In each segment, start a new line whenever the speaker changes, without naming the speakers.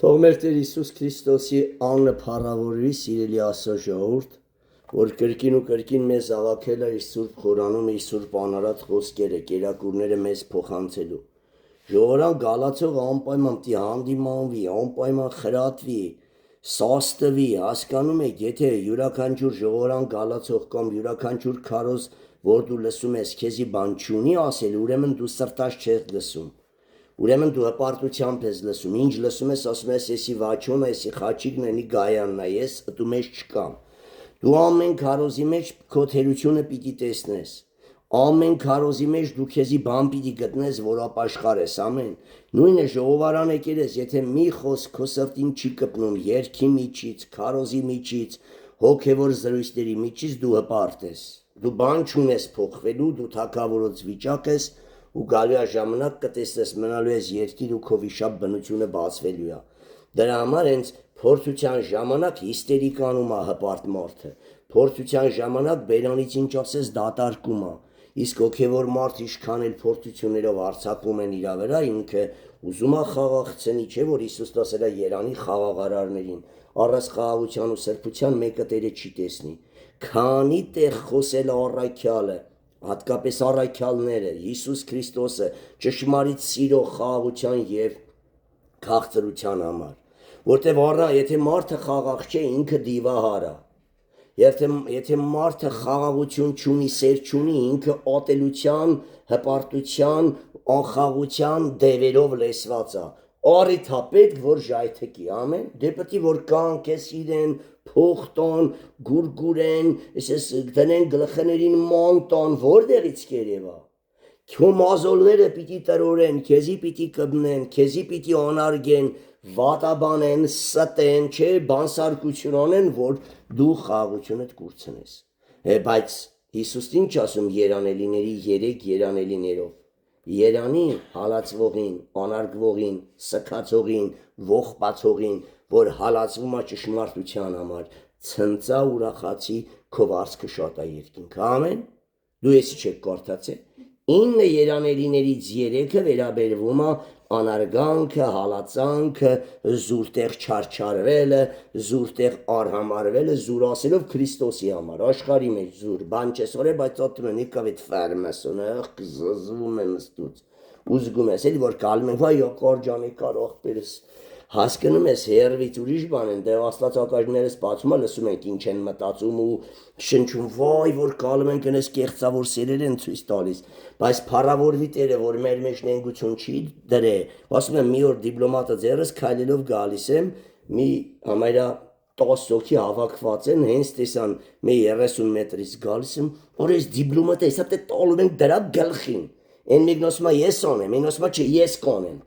Թող մեր Տեր Հիսուս Քրիստոսի անունը փառավորվի, սիրելի Աստծո ժողովուրդ, որ կրկին ու կրկին մեզ հավաքել է իր Սուրբ Խորանումը, իր Սուրբ անարատ խոսքերը, կերակուրները մեզ փոխանցելու։ Ժողովրդան գալացող անպայման պիտի հանդիմանվի, անպայման խրատվի, սաստվի, հասկանում եք, եթե յուրաքանչյուր ժողովրդան գալացող կամ յուրաքանչյուր քարոզ, որ դու լսում ես, քեզի բան չունի ասել, ուրեմն դու սրտաշ չես լսում։ Ուրեմն դու հպարտությամբ ես լսում, ինչ լսում ես, ասում ես, եսի վաչոնը, եսի խաչիկն էնի գայանն է, ես դու մեջ չկամ։ Դու ամեն քարոզի մեջ քո թերությունը պիտի տեսնես։ Ամեն քարոզի մեջ դու քեզի բան պիտի գտնես, որ ապաշխարես, ամեն։ Նույնը ժողովարան եկել ես, եթե մի խոսք քո սրտին չի կպնում, երգի միջից, քարոզի միջից, հոգևոր զրույցների միջից դու հպարտ ես։ Դու բան չունես փոխվելու, դու թագավորոց վիճակ ես ու գալու է ժամանակ կտեսնես մնալու ես երկիր ու քո վիշապ բնությունը բացվելու է։ Դրա համար հենց փորձության ժամանակ հիստերիկանում է հպարտ մարդը։ Փորձության ժամանակ բերանից ինչ ասես դատարկում է։ Իսկ հոգևոր մարդ ինչքան էլ փորձություններով արձակում են իր վրա, ինքը ուզում է խաղաղցնի, չէ՞ որ Հիսուսն ասել է Երանի խաղաղարարներին, առանց խաղաղության ու սրբության մեկը Տերը չի տեսնի։ Քանի տեղ խոսել առաքյալը, հատկապես առաքյալները, Հիսուս Քրիստոսը ճշմարիտ սիրո, խաղաղության եւ քաղցրության համար, որտեւ եթե մարդը խաղաղ չէ, ինքը դիվահար է։ Եթե մարդը խաղաղություն չունի, սեր չունի, ինքը ատելության, հպարտության, անխաղաղության դևերով լեցված է։ Առիթ է պետք, որ ժայթքի, ամեն։ Դե պետք է որ կանքես իրեն, փող տան, գուրգուրեն, այսպես դնեն գլխներին ման տան, որտեղից կերևա։ Քո մազոլները պիտի տրորեն, քեզի պիտի կբնեն, քեզի պիտի անարգեն, վատաբանեն, ստեն, չէ, բանսարկություն անեն, որ դու խաղաղությունդ կուրցնես։ Բայց Հիսուսն ինչ ասում երանելիների 3 երանելիներով։ Երանի հալածվողին, անարգվողին, սքացողին, ողբացողին, որ հալածվում է ճշմարտության համար, ցնծա ուրախացի քո վարձքը շատ է երկինք։ Ամեն։ Դու եսի չեք կարդացել։ 9 երանելիներից 3-ը վերաբերվում է անարգանքը, հալածանքը, զուրտեղ չարչարվելը, զուրտեղ արհամարվելը, զուր ասելով Քրիստոսի համար, աշխարհի մեջ զուր, բան չես օրե, բայց ոտում են եկավ այդ ֆերմեսոնը, զզվում եմ ստուց, ուզգում ես, էլի որ կալում են, վայ ակարջանի կար աղբերս, հասկնում ես հերվից ուրիշ բան են, դե աստվածակարգներս բացում է, լսում ենք ինչ են մտածում ու շնչում, վայ որ կալում են կնես կեղծավոր սերեր են ցույց տալիս, բայց փառավորվի Տերը, որ մեր մեջ նենգություն չի դրե, ասում եմ մի օր դիպլոմատը ձեռս քայլելով գալիս եմ, մի համարյա 10 հոգի հավաքված են, հենց տեսան մի 30 մետրից գալիս եմ, որ այս դիպլոմատը հեսա թե տալում են դրա գլխին, են մեկն ասում է ես անեմ, են ասում է չէ ես կանեմ,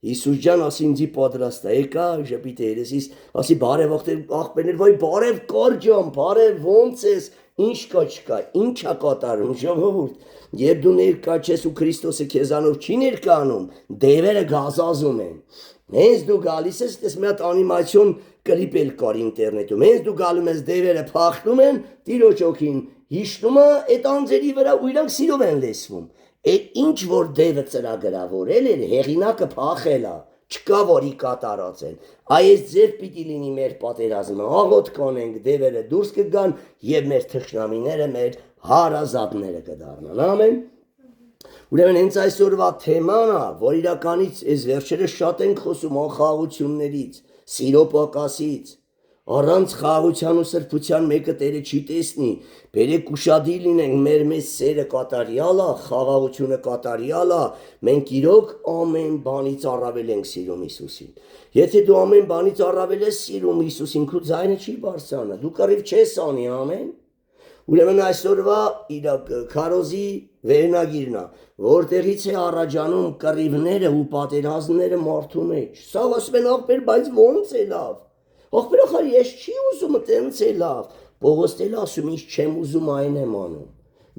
Հիսուս ջան ասի ինձի պատրաստ է, եկա ժպիտը երեսիս, ասի բարև աղբերներ, վայ բարև կար ջան, բարև ոնց ես, ինչ կա չկա, ինչ է կատարում ժողովուրդ, երբ դու ներկա չես ու Քրիստոսը քեզանով չի ներկանում, դևերը գազազում են, հենց դու գալիս ես, տես մի հատ անիմացիոն կլիպ էլ կար ինտերնետում, հենց դու գալում ես դևերը փախնում են, տիրոջ օքին հիշնում է, այդ անձերի վրա ու իրանք սիրով են լեսվում, այդ ինչ որ դևը ծրագրավորել էր, հեղինակը փախել է, չկա որի կատարած են, այս ձև պիտի լինի մեր պատերազմը, աղոտ կանենք դևերը դուրս կգան և մեր թշնամիները, մեր հարազատները կդառնան, ամեն։ Ուրեմն հենց այսօրվա թեման է, որ իրականից այս վերջերս շատ ենք խոսում անխաղաղություններից, սիրո պակասից, առանց խաղաղության ու սրբության մեկը Տերը չի տեսնի, բերեք ուշադիր լինենք, մեր մեծ սերը կատարյալ է, խաղաղությունը կատարյալ է, մենք իրոք ամեն բանից առավել ենք սիրում Հիսուսին։ Եթե դու ամեն բանից առավել ես սիրում Հիսուսին, քո ձայնը չի բարձրանա, դու կռիվ չես անի, ամեն։ Ուրեմն այսօրվա քարոզի վերնագիրն է, որտեղից է առաջանում կռիվները ու պատերազմները մարդու մեջ։ Սա ասում են աղբեր, բայց ոնց է լավ։ Աղբեր ախր ես չի ուզում տենց է լավ։ Պողոս էլ ասում ինչ չեմ ուզում այն եմ անում։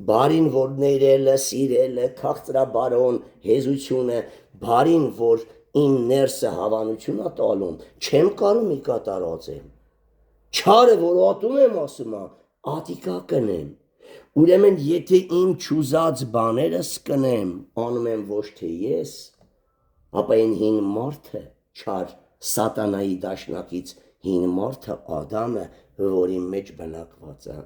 Բարին որ ներելը, սիրելը, քաղցրաբարոն, հեզությունը, բարին որ իմ ներսը հավանություն է տալում, չեմ կարում ի կատարած եմ։ Չարը որ ատում եմ ասում է, ատիկա կնեմ։ Ուրեմն եթե իմ չուզած բաներս կնեմ, անում եմ ոչ թե ես, ապա այն հին մարդը չար Սատանայի դաշնակից հին մարդը Ադամը, որի մեջ բնակված է։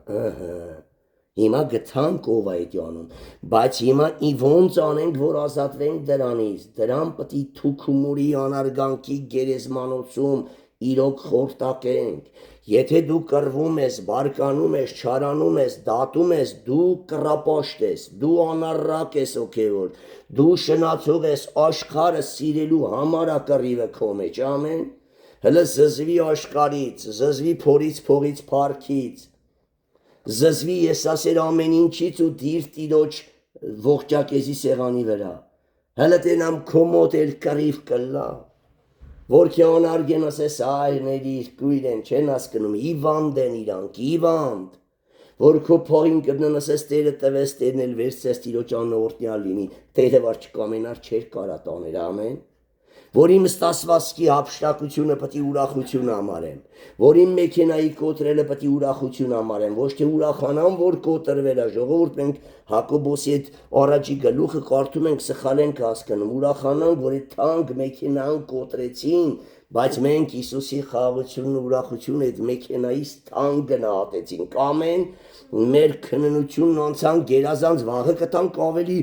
Հիմա գտանք ով այդ անում, բայց հիմա ոնց անենք, որ ազատվենք դրանից, դրան պտի թուքումուրի անարգանքի գերեզմանոցում իրոք խորտակենք, եթե դու կռվում ես, բարկանում ես, չարանում ես, դատում ես, դու կռապաշտ ես, դու անառակ ես ոգևոր, դու շնացող ես աշխարհը սիրելու համար ակռիվը քո մեջ, ամեն, հələ զզվի աշխարից, զզվի փորից, փողից, փառքից, զզվի ես ասել ամեն ինչից ու դիր տիրոջ ողջակեզի սեղանի վրա, հələ տենամ քո մոտ էլ կռիվ կլա, որ քե անարգեն ասես այրներ կույր են, չեն հասկնում, հիվանդ են իրանք, հիվանդ, որ քո փողին կդնեն ասես Տերը տվես, Տերն էլ վերցրեց տիրոջ անօրտնյալ լինի, Տերը վար չկամենար չեր կարա տաներ, ամեն, որ իմ ստասվածքի հափշտակությունը պտի ուրախություն համարեմ, որ իմ մեքենայի կոտրելը պտի ուրախություն համարեմ, ոչ թե ուրախանամ, որ կոտրվել է, ժողովուրդ մենք Հակոբոսի այդ առաջի գլուխը կարդում ենք, սխալ ենք հասկանում, ուրախանանք, որ այդ թանկ մեքենան կոտրեցին, բայց մենք Հիսուսի խաղաղությունն ու ուրախությունը այդ մեքենայից թանկ գնահատեցինք, ամեն, մեր քննությունն անցան գերազանց վաղը կտանք ավելի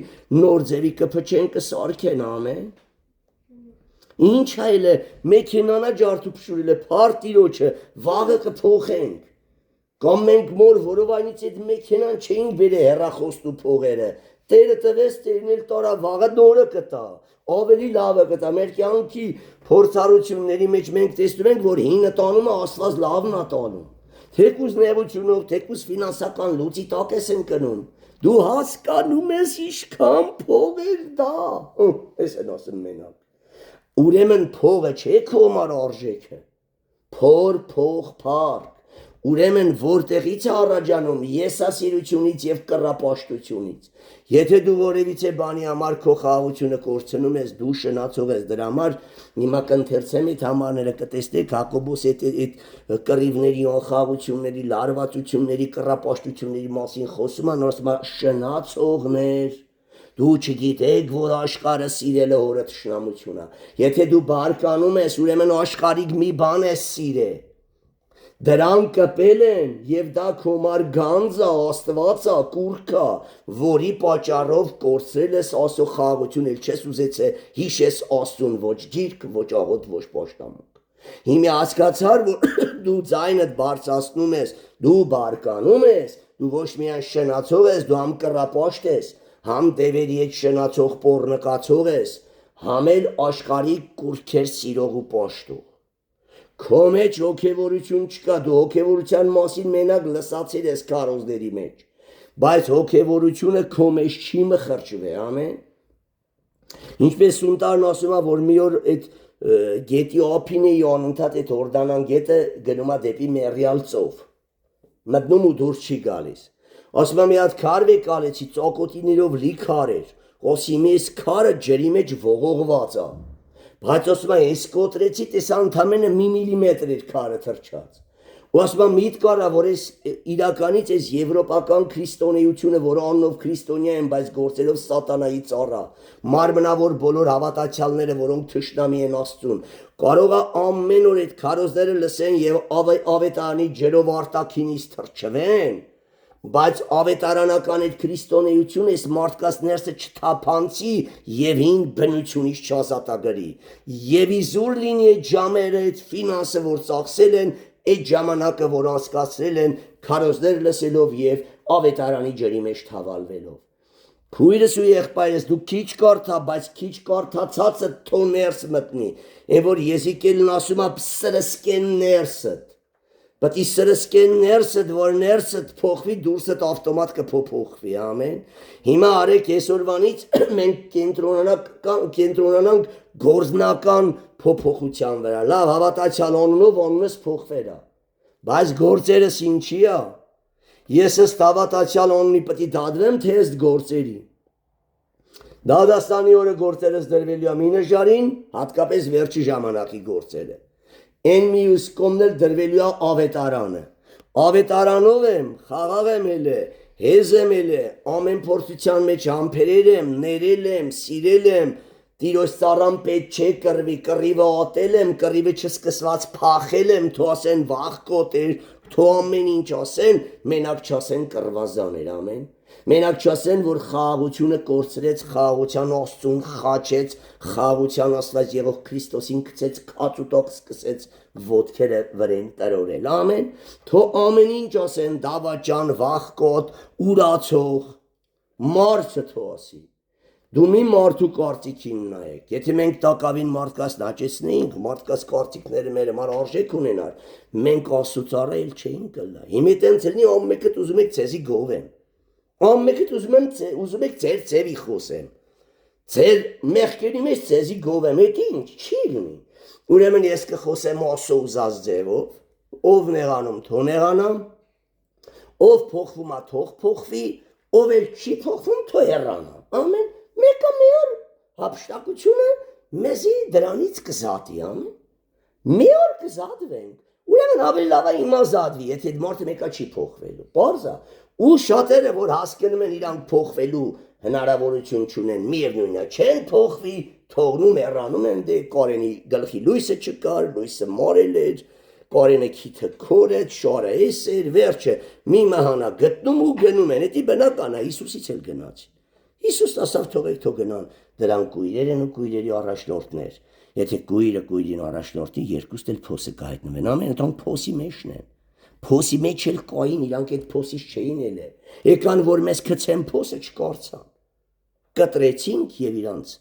նոր ձևի կփչեն կսարքեն, ամեն, ինչ այլ է, մեքենանա ջարդու փշուրել է, փարտիրոջը, վաղը կփոխենք, կամ մենք մոր որովայնից այդ մեքենան չէինք բերե հեռախոստ ու փողերը, Տերը տվես, Տերն էլ տարա, վաղը նորը կտա, ավելի լավը կտա, մեր կյանքի փորձառությունների մեջ մենք տեսնում ենք, որ հինը տանում է, Աստված լավն է տանում, թեկուզ նեղությունով, թեկուզ ֆինանսական լուծի տակ ես ընկնում, դու հասկանում ես ինչքան փող էր դա, ես են ասում մենակ, ուրեմն փողը չէ քո համար արժեքը, փոր, փող, փառք, ուրեմն որտեղից է առաջանում եսասիրությունից եւ կռապաշտությունից, եթե դու որևիցե բանի համար քո խաղաղությունը կորցնում ես, դու շնացող ես դրա համար, հիմա կընթերցեմ այդ համարները կտեսնեք Հակոբոս այդ կռիվների, անխաղաղությունների, լարվածությունների, կռապաշտությունների մասին խոսում է, ասում է շնացողներ Դու չգիտեք, որ աշխարհը սիրելը հորը թշնամություն է, եթե դու բարկանում ես, ուրեմն աշխարհիկ մի բան ես սիրել, դրան կպել են եւ դա քո մար գանձը, Աստվածը, կուրքը, որի պատճառով կորցրել ես Աստծո խաղաղություն, էլ չես ուզեցե հիշես Աստծուն, ոչ գիրք, ոչ աղոտ, ոչ պաշտամունք։ Հիմա հասկացար, որ դու ձայնդ բարձրացնում ես, դու բարկանում ես, դու ոչ միայն շնացող ես, դու համ կռապաշտ ես, համ դևերի հետ շնացող պոռնկացող ես, համ էլ աշխարհիկ կուրքեր սիրող ու պաշտող։ Քո մեջ հոգևորություն չկա, դու հոգևորության մասին մենակ լսացել ես քարոզների մեջ, բայց հոգևորությունը քո մեջ չի մխրճվե, ամեն։ Ինչպես Սունտարն ասում է, որ մի օր այդ գետի ափին էի անընդհատ այդ Հորդանան գետը գնում է դեպի Մեռյալ ծով, մտնում ու դուրս չի գալիս։ Ասում եմ մի հատ քար վե կալեցի, ծակոտիներով լի քար էր, ասում ես քարը ջրի մեջ ողողված է, բայց ասում եմ ես կոտրեցի, տեսա ընդամենը մի միլիմետր էր քարը թրջած, ու ասում եմ միտք արա, որ ես իրականից ես եվրոպական քրիստոնեությունը, որ անունով քրիստոնյա են, բայց գործերով սատանայի ծառա, մարմնավոր բոլոր հավատացյալները, որոնք թշնամի են Աստծուն, կարող է ամեն օր այդ քարոզները լսեն եւ ավետարանի ջրով արտաքինից թրջվեն, բայց ավետարանական այդ քրիստոնեությունը այս մարդկաց ներսը չթափանցի եւ հին բնությունից չազատագրի եւ իզուր լինի այդ ժամերը այդ ֆինանսը որ ծախսել են այդ ժամանակը որ անցկացրել են քարոզներ լսելով եւ ավետարանի ջրի մեջ թավալվելով քույրս ու եղբայրս դու քիչ կարդա բայց քիչ կարդացածը թո ներս մտնի եւ որ Եզիկելն ասում է սրսկեն ներսը But is սրսկեն ներսդ, որ ներսդ փոխվի, դուրսդ ավտոմատ կփոփոխվի, ամեն։ Հիմա արեք այսօրվանից մենք կենտրոնանանք գործնական փոփոխության վրա։ Լավ, հավատացյալ անունով անունս փոխվել է։ Բայց գործերս ինչի է։ Ես ըստ հավատացյալ անունի պետք է դադրեմ, թե ըստ գործերի։ Դադաստանի օրը գործերս դրվելու է մի նժարին, հատկապես վերջի ժամանակի գործերը։ Են միուս կոմնել դրվելու է ավետարանը, ավետարանով եմ, խաղաղ եմ էլ է, հեզ եմ էլ է, ամեն փորձության մեջ համբերել եմ, ներել եմ, սիրել եմ, Տիրոջ ծառան պետք չէ կռվի, կռիվը ատել եմ, կռիվը չսկսված փախել եմ, թո ասեն վախկոտ էր, թո ամեն ինչ ասեն, մենակ չասեն կռվազան էր, ամեն։ Մենակ չասեն, որ խաղաղությունը կորցրեց, խաղաղության Աստծուն խաչեց, խաղաղության Աստված եղող Քրիստոսին գցեց կացուտոք սկսեց ոտքերը վրեն տրորել, ամեն։ Թո ամեն ինչ ասեն, դավաճան, վախկոտ, ուրացող, մարդը թո ասի։ Դու մի մարդու կարծիքին նայեք, եթե մենք տակավին մարդկաց նաճեցնեինք, մարդկաց կարծիքները մեր համար արժեք ունենար, մենք Աստծուց առայել չէինք գլա։ Հիմա տենց լինի ամենքդ ուզում եք ցեզի գովեն։ Ամենքդ ուզում եք ձեր ձևի խոսեմ։ Ձեր մեղքերի մեջ ցեզի գովեմ, դա ինչ չի լինի։ Ուրեմն ես կխոսեմ Աստծո ուզած ձևով, ով նեղանում, թո նեղանամ, ով փոխվում է, թող փոխվի, ով էլ չի փոխվում, թո հեռանա։ Ամեն մեկը մեր հապշտակությունը մեզի դրանից կզատի, ամեն։ Մի օր կզատվենք։ Ուրեմն ավելի լավ է հիմա զատվի, եթե մարդը մեկը չի փոխվելու։ Պարզ է։ Ու շատերը որ հասկանում են իրանք փոխվելու հնարավորություն չունեն, միևնույնն է, չեն փոխվի, թողնում հեռանում են, դե Կարենի գլխի լույսը չկար, լույսը մարել էր, Կարենը քիթը քորեց, շարը էս էր, վերջը մի մահանա գտնում ու գնում են, դա բնական է, Հիսուսից էլ գնաց։ Հիսուսն ասավ թողեք թող գնան, դրանք կույրեր են ու կույրերի առաջնորդներ։ Եթե կույրը կույրին առաջնորդի, երկուստ էլ փոսը կհայտնվեն, ամեն դրանք փոսի մեջն են։ Փոսի մեջ էլ կային, իրանք այդ փոսից չէին ելել։ Եկան որ մեզ գցեն փոսը չկարծան։ Կտրեցինք եւ իրանց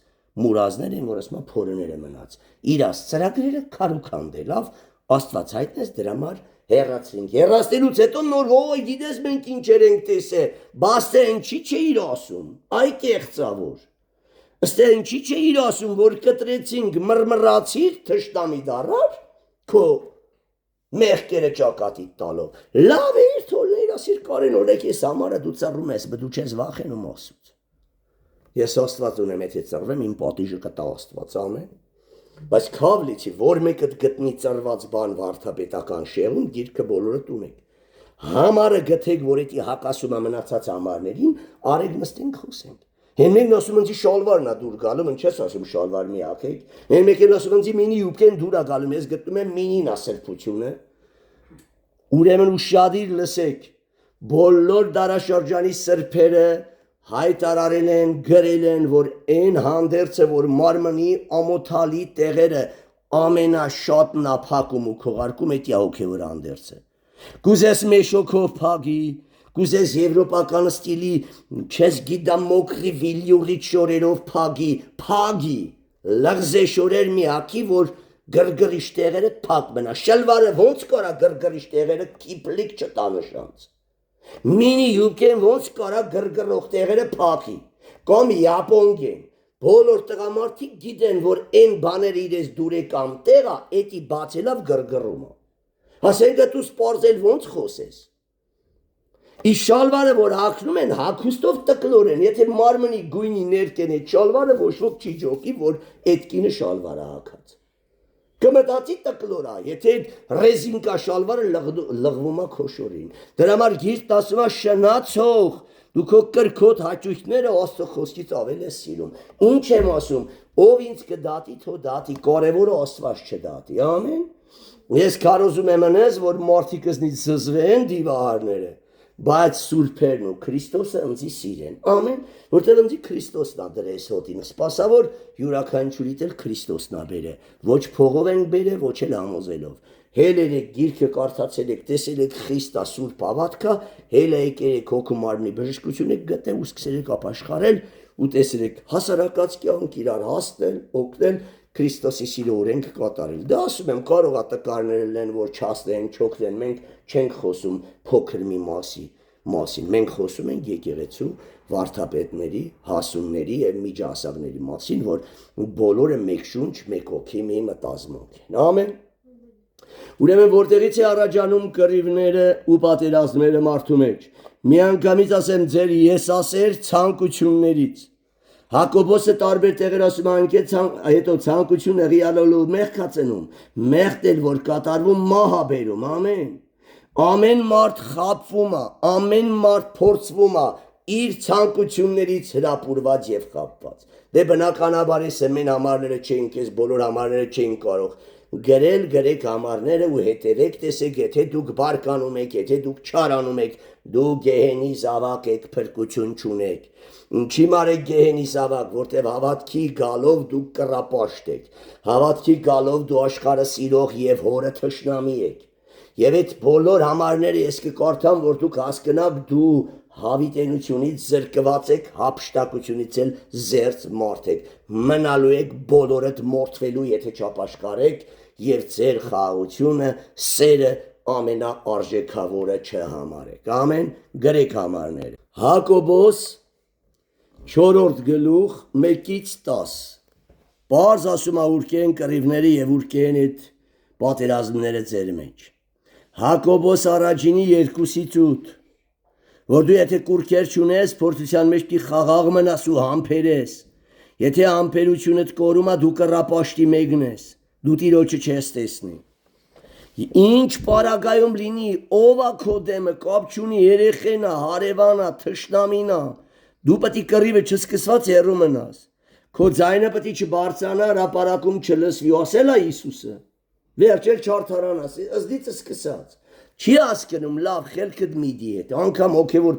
մուրազներ են, որ ասում են փորները մնաց։ Իրաց ծրագրերը քարուքանդ է, լավ, Աստված հայտնեց դրա համար հեռացրինք։ Հեռացնելուց հետո նոր ոյ գիտես մենք ինչեր ենք տեսել, բաստե ինչի չէիր ասում, այ կեղծավոր։ Ըստե ինչի չէիր ասում, որ կտրեցինք մռմռացիր թշտամի դարար, քո մեղքերը ճակատի տալով։ Լավ է իր թողնել ասիր Կարեն օրեք ես համարը դու ծռում ես, բայց դու չես վախենում Աստծուց։ Ես Աստված ունեմ, եթե ծռվեմ, իմ պատիժը կտա Աստված, ամեն։ Բայց քավլիցի, որ մեկը գտնի ծռված բան վարդապետական շեղում, գիրքը բոլորը տունեք։ Համարը գտեք, որ էդի հակասում է մնացած համարներին, արեք նստենք խոսենք։ Հեն մեկն ասում ընձի շալվարն է դուր գալու, ին չես ասում շալվար մի ակեք։ Հեն մեկն ասում ընձի մինի յուբկեն դուր է գալու, ես գտնում եմ մինին է սրբությունը։ Ուրեմն ուշադիր լսեք, բոլոր դարաշրջանի սրբերը հայտարարել են, գրել են, որ այն հանդերձը, որ մարմնի ամոթալի տեղերը ամենաշատն է փակում ու քողարկում, էդի հոգևոր հանդերձը։ Կուզես մեշոքով փագի, կուզես եվրոպական ստիլի, չես գիտամ մոքրի վիլյուրի շորերով փագի, լղզե շորեր մի հակի, որ գրգռիշ տեղերը փակ մնա, շլվարը ոնց կարա գրգռիշ տեղերը կիպլիկ չտանշանց, մինի յուբկեն ոնց կարա գրգռող տեղերը փակի, կամ յապոնգեն, բոլոր տղամարդիկ գիտեն, որ այն բաները իրես դուրեկամ տեղա, էդի բացելով գրգռում է, հասենք դու սպարզել ոնց խոսես, Իս շալվարը, որ հակնում են, հակուստով տկլոր են, եթե մարմնի գույնի ներկեն է շալվարը, ոչ ոք չի ջոկի, որ էդ կինը շալվարը հակած։ Կմտածի տկլոր է, եթե ռեզինկա շալվարը լղվում է քոշորին։ Դրա համար գիրքն ասում է շնացող, դու քո կրքոտ հաճույքները Աստծո խոսքից ավել ես սիրում։ Ինչ եմ ասում, ով ինձ կդատի, թո դատի, կարևորը Աստված չդատի, ամեն։ Ես կարոզում եմ ընես, որ մարդիկ զնից զզվեն դիվահարները, բայց սուրբերն ու Քրիստոսը ընձի սիրեն, ամեն, որտեղ ընձի Քրիստոսն է դրես հոտին, սպասավոր յուրաքանչյուրիդ էլ Քրիստոսն է բերը, ոչ փողով ենք բերը, ոչ էլ համոզելով, հել եք գիրքը կարդացել եք, տեսել եք Քրիստա սուրբ հավատքը, հել եք հոգու մարմնի բժշկություն եք գտել ու սկսել եք ապաշխարել ու տեսել եք հասարակած կյանք իրար հասնել, օգնել Քրիստոսի սիրո օրենք կատարել։ Դա ասում եմ, կարող է տկարներ լինեն, որ չասնեն, չօգնեն, մենք չենք խոսում փոքր մի մասին, մենք խոսում ենք եկեղեցու վարդապետների, հասունների եւ միջահասակների մասին, որ բոլորը մեկ շունչ, մեկ հոգի, մի մտազմունք են։ Ամեն։ Ուրեմն որտեղից է առաջանում կռիվները ու պատերազմները մարդու մեջ։ Միանգամից ասեմ ձեր եսասեր ցանկություններից։ Հակոբոսը տարբեր տեղեր ասում հետո ցանկությունը ռիալոլու մեղքացնում, մեղքել որ կատարվում մահաբերում, ամեն։ Ամեն մարդ խաբվում է, ամեն մարդ փորձվում է իր ցանկություններից հրապուրված եւ խաբված։ Դե բնականաբար էս մեն համարները չէին քեզ բոլոր համարները չէին կարող գրել գրեք համարները ու հետևեք տեսեք եթե դուք բարկանում եք եթե դուք չարանում եք դուք գեհենի զավակ եք փրկություն չունեք ինչի մարեք գեհենի զավակ որտեվ հավատքի գալով դուք կռապաշտ եք հավատքի գալով դու աշխարհը սիրող եւ հորը թշնամի եք եւ այդ բոլոր համարները ես կկարդամ որ դուք հասկանաք դու հավիտենությունից զրկված եք հափշտակությունից էլ զերծ մարդ եք մնալու եք բոլորդ մորթվելու եթե չապաշխարեք եւ ձեր խաղաղությունը սերը ամենաարժեքավորը չհամարեք ամեն գրեք համարները Հակոբոս 4-րդ գլուխ 1-ից 10 Պարզ ասում է ուրկեն կռիվները եւ ուրկեն այդ պատերազմները ձեր մեջ Հակոբոս առաջինի 2-ից 8 որ դու եթե կուրքեր չունես փորձության մեջ դի խաղաղ մնաս ու համբերես եթե համբերությունդ կորում է դու կռապաշտի մեկն ես դու տիրոջը չես տեսնի ինչ պարագայում լինի ով է քո դեմը կապ չունի երեխենա հարևանա թշնամինա դու պետք է կռիվը չսկսված հեռու մնաս քո ձայնը պետք է չբարձրանա հրապարակում չլսվի ասել է Հիսուսը վերջել չարթարանաս ըզդիցը սկսած Չի հասկանում լավ խելքդ միդի հետ անգամ հոգևոր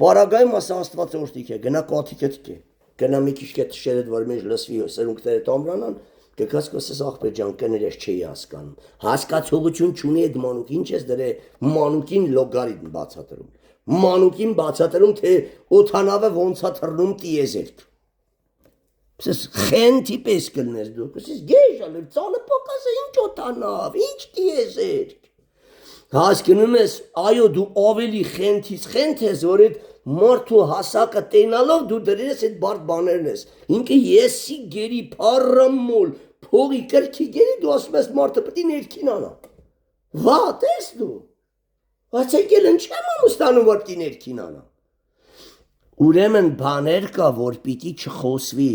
պարագայում ասա Աստված օրհնիք է գնա կաթիքդ կե գնա մի քիչ կե թշերդ որ մեջ լսվի սրունքները տամրանան կգաս կսես ախպեր ջան կներես չի հասկանում հասկացողություն չունի այդ մանուկ ինչ ես դրե մանուկին լոգարիթմ բացատրում մանուկին բացատրում թե օթանավը ոնց է թռնում տիեզերք Սես խենթի պես կլներ դու սես գեժալ ծանը պոկասը ինչ օթանավ ինչ տիեզերք Հասկանում ես, այո դու ավելի խենթից խենթ ես, որ այդ մարդու հասակը տենալով դու դրես այդ բարդ բաներն ես։ Ինքը եսի գերի փառամոլ, փողի կրքի գերի դու ասում ես մարդը պետք է ներքին անա։ Վա, տես դու։ Բայց եկել ինչ եմ ամուստանում որ պետք է ներքին անա։ Ուրեմն բաներ կա, որ պիտի չխոսվի,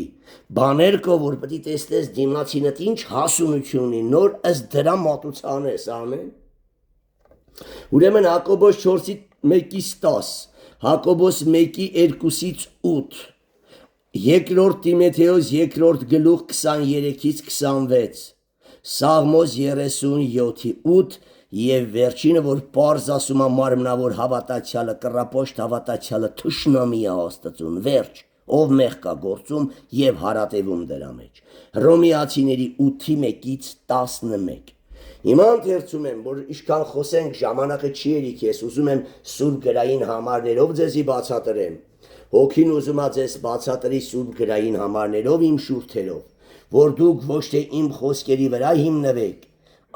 բաներ կա, որ պետք է տեսնես դիմացինդ ինչ հասունություն ունի, նոր ըստ դրա մատուցանես, ամեն։ Ուրեմն Հակոբոս 4-1-ից 10 Հակոբոս 1-2-ից 8 Երկրորդ Տիմոթեոս 2-րդ գլուխ 23-ից 26 Սաղմոս 37-8 Եվ վերջինը որ պարզ ասում է մարմնավոր հավատացյալը կռապաշտ հավատացյալը թշնամի է Աստծուն վերջ ով մեղ կա գործում եւ հարատևում դրա մեջ Հռոմեացիների 8-1-ից 11 Հիմա ընթերցում եմ, որ ինչքան խոսենք ժամանակը չի ելիք ես ուզում եմ սուրբ գրային համարներով ձեզի բացատրեմ Հոգին ուզում է ձեզ բացատրի սուրբ գրային համարներով իմ շուրթերով որ դուք ոչ թե իմ խոսքերի վրա հիմնվեք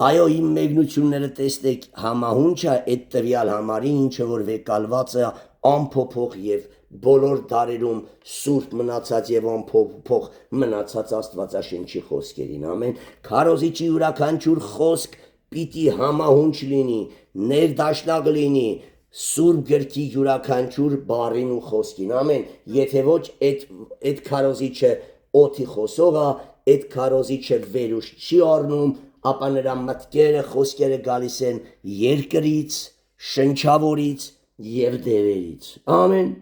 Այո իմ մեկնությունները տեսնեք համահունչ է այդ տվյալ համարի ինչը որ վեկալված է ամփոփող եւ բոլոր դարերում սուրբ մնացած եւ ամփոփող մնացած Աստվածաշնչի խոսքերին ամեն քարոզիչի յուրաքանչյուր խոսք պիտի համահունչ լինի ներդաշնակ լինի սուրբ գրքի յուրաքանչյուր բառին ու խոսքին ամեն եթե ոչ այդ քարոզիչը օթի խոսողը այդ քարոզիչը վերուշ չի առնում ապա նրա մտքերը խոսքերը գալիս են երկրից շնչավորից եւ դևերից ամեն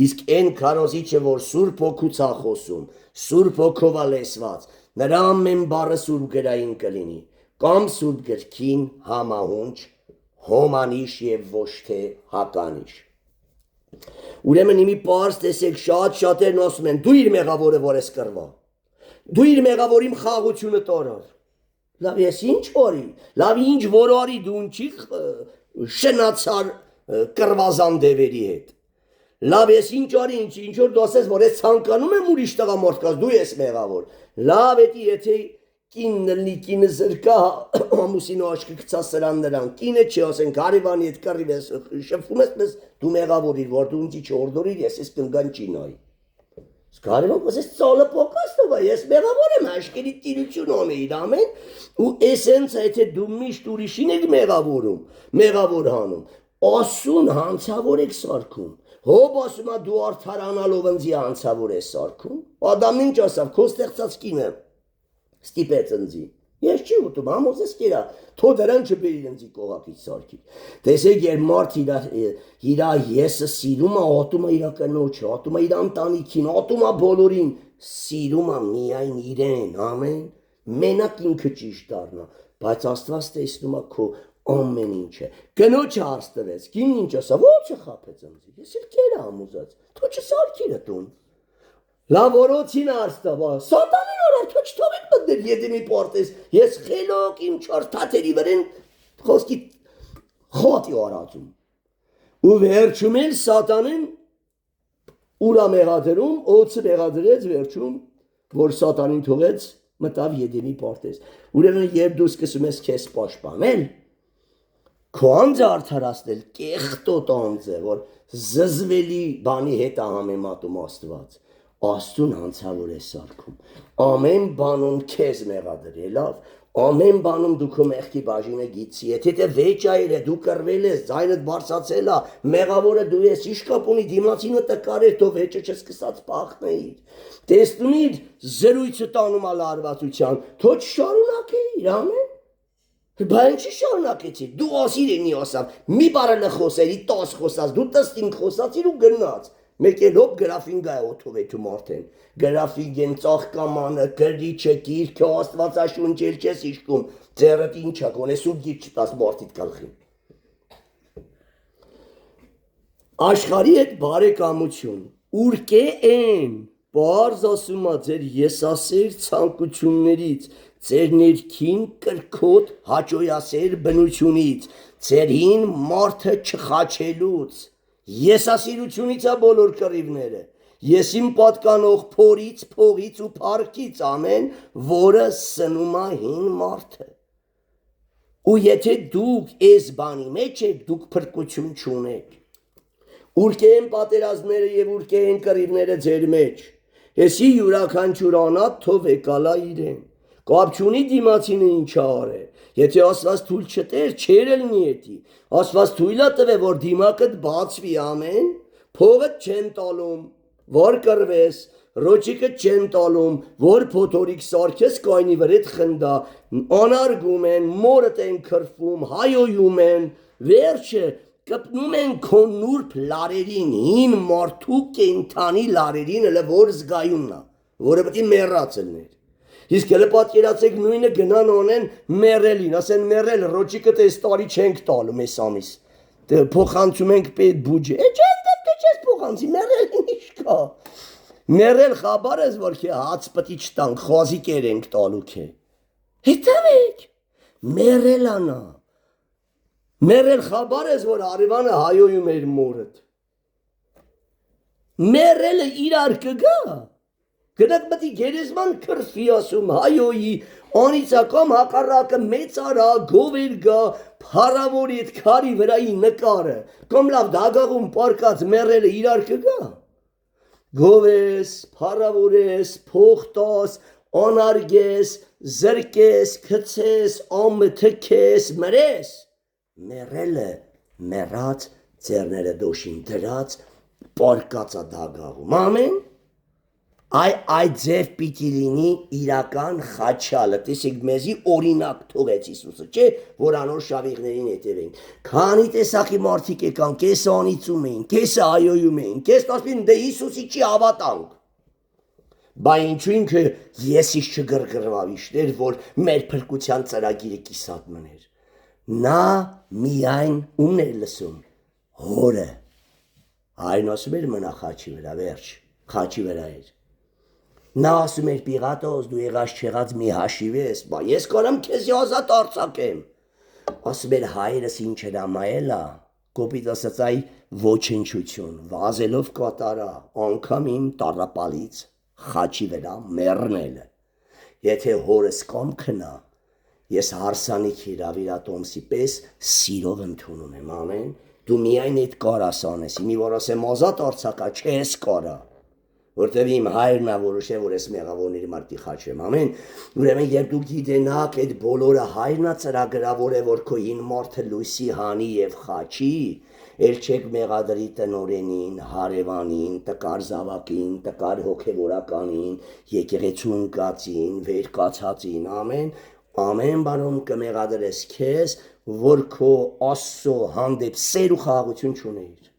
Իսկ այն քարոզիչը որ Սուրբ Հոգուց է խոսում, Սուրբ Հոգով է լեսված, նրա ամեն բառը սուրբ գրային կլինի, կամ սուրբ գրքին համահունչ, հոմանիշ եւ ոչ թե հականիշ։ Ուրեմն իմի պարզ տեսեք շատ-շատերն ասում են դու իր մեղավորը որ ես կռվա։ Դու իր մեղավորին խաղությունը տարար։ Լավ ես ինչ օրի, լավ ինչ որ արի դու ինչի շնացար կռվազան դևերի հետ։ Լավ ես ինչ արի ինչ որ դու ասես որ ես ցանկանում եմ ուրիշ տղամարդ կաս դու ես մեղավոր լավ էդի եթե կինն լինի կինը զրկա ամուսինու աչքը գցա սրան նրան կինը չի ասեն կարիվանի հետ կռիվ ես շփվում ես մեզ դու մեղավոր իր որ դու ինձ չորդորիր ես կնգան չի նայի Կարիվան ասես ծալը պոկաստով ես մեղավոր եմ աշկերի տիրություն ունեի ամեն ու էսենցը եթե դու միշտ ուրիշին եք մեղավոր հանում ասուն հանցավոր եք սարքում Հոբ ասում է դու արդարանալով ընձի հանցավոր ես սարքում, Ադամն ինչ ասավ, քո ստեղծած կինը ստիպեց ընձի, ես չի ուտում, համոզես կերա, թո դրան չբերիր ընձի կողակից սարքի, տեսեք երբ մարդ իրա եսը սիրում է, ատում է իրա կնոջը, ատում է իր ընտանիքին, ատում է բոլորին, սիրում է միայն իրեն, ամեն, մենակ ինքը ճիշտ դառնա, բայց Աստված տեսնում է քո ամեն ինչը։ Կնոջը հարց տվեց, կինն ինչ ասա, ոչ խաբեց ինձ։ Ես էլ կերա ամուզած, թո չսարքիրը տուն։ Լավ օրոցին հարց տվա, սատանին օրար, թո չթողեք մտնել Եդեմի պարտեզ, ես խելոք իմ չոր թաթերի վրեն խոսքի խոտի արածում։ Ու վերջում էլ սատանին ուրա մեղադրում, օծը մեղադրեց վերջում, որ սատանին թողեց մտավ Եդեմի պարտեզ։ Ուրեմն երբ դու սկսում ես քեզ պաշտպանել, քո անձը արդարացնել, կեղտոտ անձը, որ զզվելի բանի հետ է համեմատում Աստված, Աստուն հանցավոր է սարքում։ Ամեն բանում քեզ մեղադրել, լավ, ամեն բանում դու քո մեղքի բաժինը գիտի, եթե դե վեճայր է, դու կռվել ես, ձայնդ բարձացել է, մեղավորը դու ես, ի՞նչ կապ ունի դիմացինը տկար էր, թող վեճը չսկսած փախնեիր։ Տեսնունիր զրույցը տանում ալ արվածության, թող շարունակեիր, ամեն։ Բայց ինչի շարունակեցի, դու ասիր ենի ասավ, մի բարը լխոսերի 10 խոսած, դու 15 խոսացիր ու գնաց։ Մեկ էլ հոպ գրաֆինգա է օթովեթում արդեն, գրաֆինգեն ծաղկամանը, գրիչը, գիրքը, աստվածաշունչել չես իշկում, ձերըտ ինչա կոնես ու գիր չտաս մարդիտ կալխին։ Աշխարի հետ բարեկամություն, ուրկե են, պարզ ասում է ձեր եսասեր ցանկություններից, ձեր ներքին կրքոտ հաճոյասեր բնությունից, ձեր հին մարդը չխաչելուց, եսասիրությունից է բոլոր կռիվները, եսին պատկանող փորից, փողից ու փառքից ամեն, որը սնում է հին մարդը։ Ու եթե դուք այս բանի մեջ եք, դուք փրկություն չունեք։ Ուրկե են պատերազմները եւ ուրկե են կռիվները ձեր մեջ։ Եսի յուրաքանչյուր անատ թող եկալա իրեն։ Կապ չունի դիմացինը ինչա արե։ Եթե Աստված թույլ չտեր, չեր ելնի էտի։ Աստված թույլ է տվել, որ դիմակդ բացվի ամեն, փողդ չեն տալում, որ կռվես, ռոճիկը չեն տալում, որ փոթորիկ սարքես կայնի վրեդ խնդա, անարգում են, մորդ են քրվում, հայոյում են, վերջը կպնում են քո նուրբ լարերին, հին մարդու կենթանի լարերին, հələ որ զգայունն է, որը պետք է մեռած ելներ։ Իսկ հələ պատկերացեք նույնը գնան անեն մեռելին, ասեն մեռել ռոճիկը տես տարի չենք տալու այս ամիս։ Փոխանցում ենք պետ բուջե։ Չեն դե չես փոխանցի, մեռելին ինչ կա։ Մեռել խաբար ես, որ քե հաց պետք է չտանք, խազիկեր ենք տալու քե։ Հետևեք։ Մեռել անա։ Մեռել խաբար ես, որ արիվանը հայոյում էր մորդ։ Մեռելը իրար կգա։ Գնաք պետք է գերեզման քրֆի ասում, հայոյի, անիծակամ հակառակը մեծարա, գովեր գա, փարավոր իդ քարի վրայի նկարը, կամ լավ դագաղում պարկած մեռելը իրար կգա։ Գովես, փարավորես, փոխտաս, անարգես, զրկես, քցես, ամը թքես, մրես։ Մեռելը մեռած, ձեռները դոշին դրած, պարկածա դագաղում, ամեն։ Այդ ձև պիտի լինի իրական խաչալը, տեսեք մեզի օրինակ թողեց Իսուսը, չէ, որ անոր շավիղներին հետևենք։ Քանի տեսակի մարդիկ եկան, կեսը անիծում էին, կեսը հայոյում էին, կեսը ասում էին դե Իսուսի չի հավատանք։ Բա ինչու ինքը եսից չգրգռվավ իշներ, որ մեր փրկության ծրագիրը կիսատ մներ։ Նա միայն ումն էր լսում, հորը, հայրն ասում էր մնա խաչի վրա, վերջ, խաչի վրա էր։ Նա ասում էր Պիղատոս, դու եղած չեղած մի հաշիվ ես, բա ես կարամ քեզի ազատ արձակեմ։ Ասում էր հայրս ինչ էր ամայելա, կոպիտ ասած այ ոչնչություն, վազելով կատարա, անգամ իմ տառապալից խաչի վրա մեռնելը։ Եթե հորս կամքնա, ես հարսանիք հիրավիրատոմսի պես սիրով ընդունում եմ, ամեն, դու միայն այդ կարաս անես, մի որ ասեմ ազատ արձակա, չես կարա։ Որտեւ իմ հայրն է որոշել, որ ես մեղավորների մարտի խաչեմ, ամեն։ Ուրեմն երբ դուք գիտենաք այդ բոլորը հայրն է ծրագրավոր է, որ քո հին մարդը լույսի հանի եւ խաչի, ել չեք մեղադրի տնորենին, հարևանին, տկար զավակին, տկար հոգեվորականին, եկեղեցու ընկածին, վերկացածին, ամեն բանում կմեղադրես քեզ, որ քո Աստծո հանդեպ սեր ու խաղաղություն չունեիր։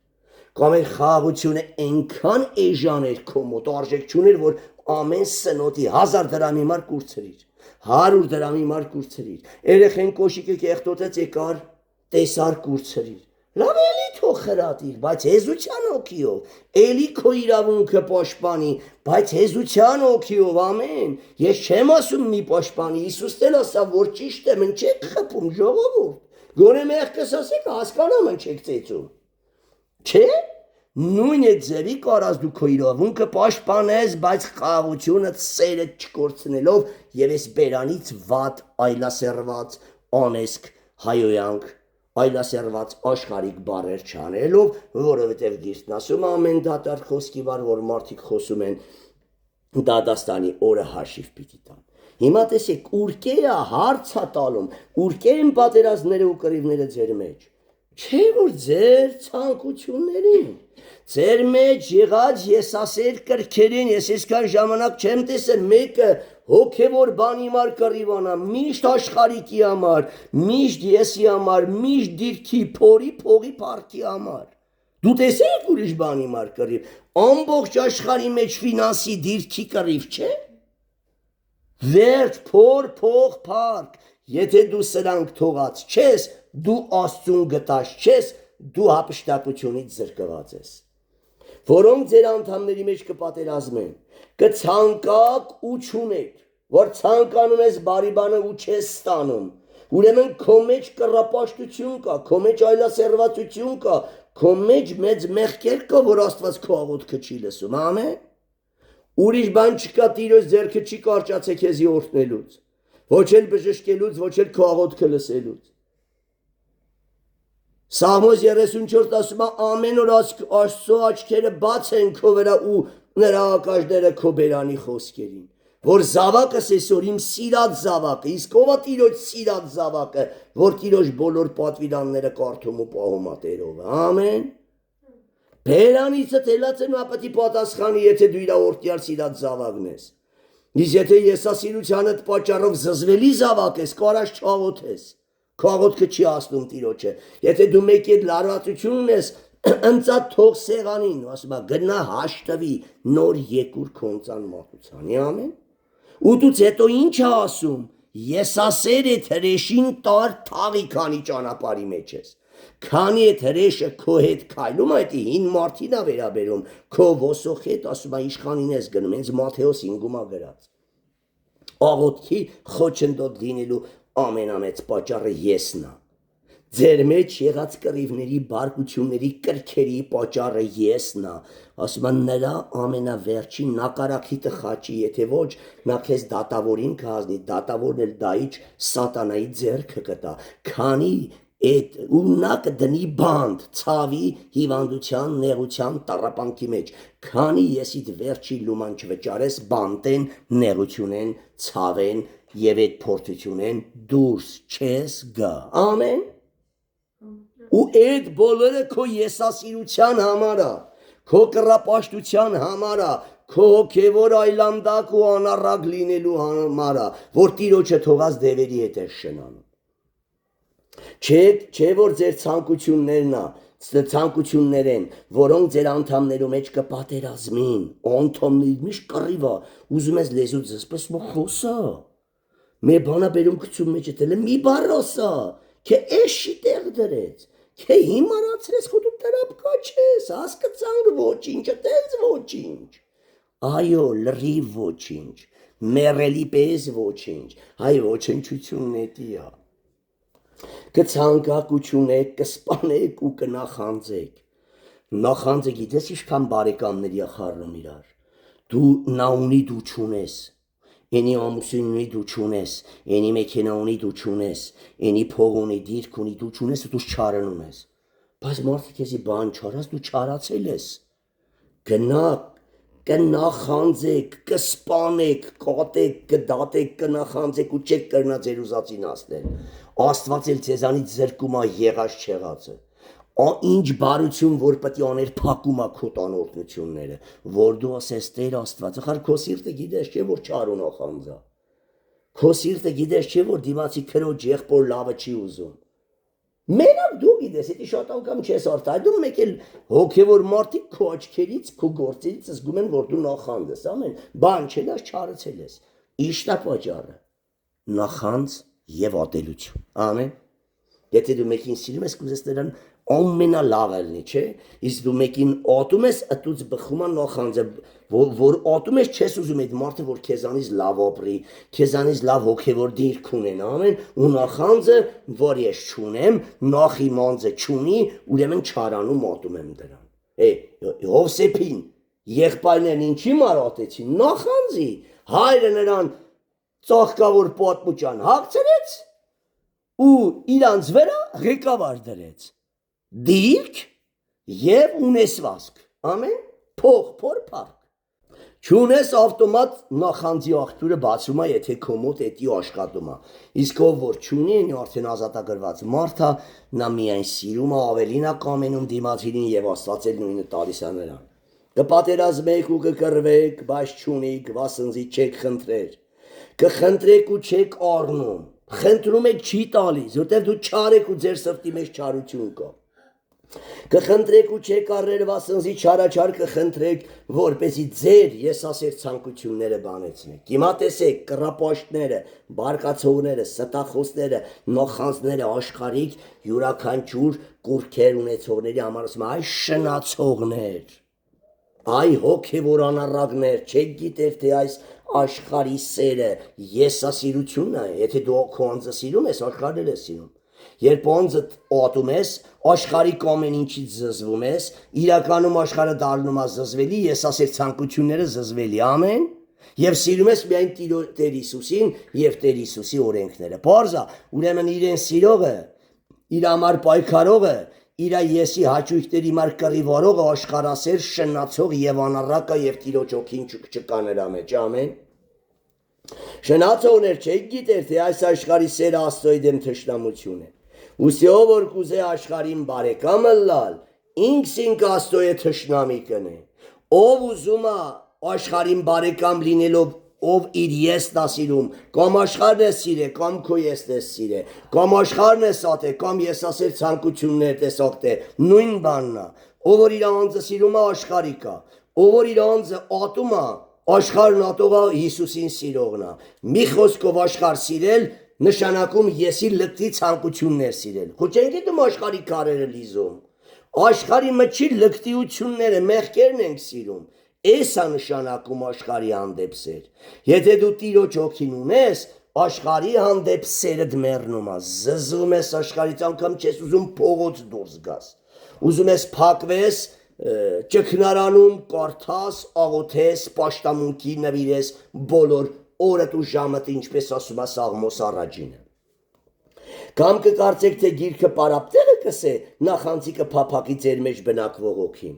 Կամ այդ խաղաղությունը այնքան էժան էր քո մոտ, արժեք չուներ, որ ամեն սնոտի 1000 դրամի մար կուրցրիր, 100 դրամի մար կուրցրիր, երեխեն կոշիկը կեղտոտեց եկար, տեսար կուրցրիր, լավ էլի թող խրատիր, բայց հեզության օքիով, էլի քո իրավունքը պաշտպանի, բայց հեզության օքիով, ամեն, ես չեմ ասում մի պաշտպանի, Հիսուսն էլ ասա, որ ճիշտ է, մն չեք խփում, ժողովուրդ, գոնե մեղքս ասեք, հասկանամ մն չեք ծեծում, չէ, նույն այդ ձևի կարաս դու քո իրավունքը պաշտպանես, բայց խաղաղությունը սերը չկորցնելով եւ այս բերանից վատ այլասերված անեսք հայոյանք այլասերված աշխարհիկ բառեր չանելով, որովհետև գիրքն ասում ամեն դատարկ խոսքի վար, որ մարդիկ խոսում են դատաստանի օրը հաշիվ պիտի տան։ Հիմա տեսեք, ուրկեյա հարցա տալում, ուրկե են պատերազմները ու կռիվները ձեր մեջ, չէ որ ձեր ցանկություններին, ձեր մեջ եղած եսասեր կրքերին, ես այսքան ժամանակ չեմ տեսել մեկը հոգևոր բանի համար կռիվանա, միշտ աշխարհիկի համար, միշտ եսի համար, միշտ դիրքի, փորի, փողի, փառքի համար։ Դու տեսեք ուրիշ բանի համար կռիվ, ամբողջ աշխարհի մեջ ֆինանսի դիրքի կռիվ չէ։ Վերջ, փոր, փող, փառք, եթե դու սրանք թողած չես, դու Աստծուն գտած չես, դու հափշտակությունից զրկված ես։ Որոնք ձեր անդամների մեջ կպատերազմեն, կցանկակ ու չունեք, որ ցանկանում ես բարի բանը ու չես ստանում, ուրեմն քո մեջ կռապաշտություն կա, քո մեջ այլասերվածություն կա, քո մեջ մեծ մեղքեր կա, որ Աստված քո աղոթքը չի լսում, ամեն։ Ուրիշ բան չկա, Տիրոջ ձեռքը չի կարճացե քեզի օրհնելուց, ոչ էլ բժշկելուց, ոչ էլ քո աղոթքը լսելուց։ Սաղմոս 34 ասում է ամեն օր Աստծո աչքերը բաց են քո վրա ու նրա ակաշները քո բերանի խոսքերին, որ զավակս այսօր իմ սիրած զավակը, իսկ ով է Տիրոջ սիրած զավակը, որ Տիրոջ բոլոր պատվիրանները կարդում ու պահում է Տերովը, ամեն։ Բերանիցը թելացեն ու ապետի պատասխանի, եթե դու իր օրտյալ սիրած զավակն ես, իսկ եթե եսասիրությանդ պատճառով զզվելի զավակ ես, կարաս չաղոթես, քո աղոթքը չի հասնում Տիրոջը, եթե դու մեկի հետ լարվածություն ունես, ընծա թող սեղանին, ասում է գնա հաշտվի, նոր եկուր քոնցան մատուցանի, ամեն։ Ու դուց հետո ինչ է ասում, եսասեր այդ հրեշին տար թաղի քանի ճանապարհի մեջ ես, քանի այդ հրեշը քո հետ քայլում, այդ հին մարդին է վերաբերում, քո ոսոխ հետ ասում է իշխանին ես գնում, հենց Մատթեոս 5-ում է գրած։ Աղոթքի խոչընդոտ լինելու ամենամեծ պատճառը եսն է։ Ձեր մեջ եղած կռիվների, բարկությունների, կրքերի պատճառը եսն է, ասում են նրա ամենավերջին նակարակիտը խաչի, եթե ոչ, նա քեզ դատավորին կհազնի, դատավորն էլ դայիչ սատանայի ձեռքը կտա, քանի այդ ու նա կդնի բանդ, ցավի, հիվանդության, նեղության, տառապանքի մեջ, քանի եսիդ վերջի լուման չվճարես, բանտեն, նեղությունեն, ցավեն եւ այդ փորձությունեն դուրս չես գա, ամեն։ Ու այդ բոլորը քո եսասիրության համար է, քո կռապաշտության համար է, քո հոգևոր այլանդակ ու անառակ լինելու համար է, որ Տիրոջը թողած դևերի հետ ես շնանում։ Չէ որ ձեր ցանկություններն են, որոնք ձեր անդամներու մեջ կպատերազմին, անդամների միշտ կռիվա, ուզում ես լեզուց զսպես խոսա։ Մեր բանաբերում գծում մեջ էլ մի բառ ասա, քե էշի տեղ դրեց, քե հիմարացրես խու դու տրապկա չես, հասկացանք ոչինչը տենց ոչինչ։ Այո, լրիվ ոչինչ, մեռելի պես ոչինչ, հայ ոչնչությունն էդի է։ Կցանկակությունեք, կսպանեք ու կնախանձեք։ Նախանձը գիտես ինչքան բարեկամների է խառնում իրար։ Դու նա ունի դու չունես։ Էնի ամուսին ունի դու չունես, էնի մեքենա ունի դու չունես, էնի փող ունի, դիրք ունի դու չունես ու դու չարանում ես։ Բայց մարդը քեզի բան չարած դու չարացել ես։ Գնա կնախանձեք, կսպանեք, կատեք, կդատեք, կնախանձեք ու չեք կրնա ձեր ուզածին ասնել։ Աստված էլ ձեզանից զրկում է եղած չեղածը։ Ինչ բարություն որ պետք է աներ փակում է քո տանօրտնությունները, որ դու ասես Տեր Աստված, ախր քո սիրտը գիտես չէ որ չարու նախանձա։ Քո սիրտը գիտես չէ որ դիմացի քրոջ եղբոր լավը չի ուզում։ Մենակ դու գիտես, եթե շատ անգամ չես արտահայտում, մեկ էլ հոգևոր մարդիկ քո աչքերից, քո գործերից զգում են, որ դու նախանձ ես, ամեն բան չելաս, չարացել ես։ Իշտա պատճառը։ Նախանձ եւ ատելություն։ Ամեն։ Եթե դու մեկին սիրում ես, կուզես նրան ամենալավը լինի, չէ՞։ Իսկ դու մեկին ատում ես, ըտուց բխում է նախանձը, որ ատում ես, չես ուզում այդ մարդը, որ քեզանից լավ ապրի, քեզանից լավ հոգևոր դիրք ունենա, ամեն, ու նախանձը, որ ես չունեմ, նախիմանձը չունի, ուրեմն չարանում ատում եմ դրան։ Հովսեփին եղբայրներն ինչի մարատեցին, նախանձի, հայրը նրան ծաղկավոր պատմուճան հագցրեց ու իրանց վրա ղեկավար դրեց։ Դիրք եւ ունեսվածք, ամեն, փող, փորփակ։ Չունես ավտոմատ նախանձի աղբյուրը բացում է, եթե քո մոտ էտի աշխատում է։ Իսկ ով որ չունի, արդեն ազատագրված մարդ է, նա միայն սիրում է, ավելին է կամենում դիմացինին եւ Աստված էլ նույնը տալիս է նրան։ Կպատերազմեք ու կկռվեք, բայց չունիք, վասնզի չեք խնդրեր։ Կխնդրեք ու չեք առնում։ Խնդրում եք չի տալիս, որտեղ դու չար եք ու ձեր սրտի մեջ չարություն կա։ Կխնդրեք ու չեք առներ, վասնզի չարաչար կխնդրեք, որպեսզի ձեր եսասեր ցանկությունները բանեցնեք։ Հիմա տեսեք, կռապաշտները, բարկացողները, ստախոսները, նոխանձները, աշխարհիկ յուրաքանչյուր կուրքեր ունեցողների համար ասում այ շնացողներ, այ հոգևոր անառակներ, չեք գիտեր թե այս աշխարհի սերը եսասիրությունն է, եթե դու քո անձը սիրում ես, աշխարհն էլ ես սիրում։ Երբ անձդ ատում ես, աշխարհիկ ամեն ինչից զզվում ես, իրականում աշխարհը դառնում է զզվելի, եսասեր ցանկությունները զզվելի, ամեն, եւ սիրում ես միայն Տեր Հիսուսին եւ Տեր Հիսուսի օրենքները։ Բարձա, ուրեմն իրեն սիրողը, իր համար պայքարողը, իր եսի հաճույքների մար կռիվարողը, աշխարհասեր, շնացող եւ անառակը եւ Տիրոջ օքին չկա նրա մեջ, ամեն։ Շնացողներ չեք գիտեր, թե այս աշխարհի սերը Աստծոյի դեմ թշնամություն է։ Ուսի ով որ կուզե աշխարհին բարեկամը լալ, ինքսին Աստծոյի թշնամի կնե։ Ով ուզում է աշխարհին բարեկամ լինելով, ով իր եսն է սիրում, կամ աշխարհն է սիրե, կամ քո եսն է սիրե, կամ աշխարհն է սատե, կամ եսասեր ցանկություններ տեսողտե, նույն բանն է։ Ով որ իր անձը սիրում է, աշխարհիկ է։ Ով որ իր անձը ատում է, աշխարհն ատողը Հիսուսին սիրողն է։ Մի խոսքով աշխարհ սիրել նշանակում եսի լկտի ցանկություններ սիրել։ Ხო չեն գիտում աշխարհի քարերը լիզում։ Աշխարհի մչի լկտիությունները, մեղքերն ենք սիրում։ Էս է նշանակում աշխարհի հանդեպ սեր։ Եթե դու Տիրոջ օքին ունես, աշխարհի հանդեպ սերդ մեռնում է, զզվում ես աշխարհից, անգամ չես ուզում փողոց դուրս գաս։ Ուզում ես փակվես, ճգնարանում կարդաս, աղոթես, պաշտամունքի նվիրես բոլոր օրդ ու ժամդ, ինչպես ասում է Սաղմոս առաջինը։ Կամ կկարծեք, թե գիրքը պարապտելը կսե, նախանձի կփափակի ձեր մեջ բնակվող օքին։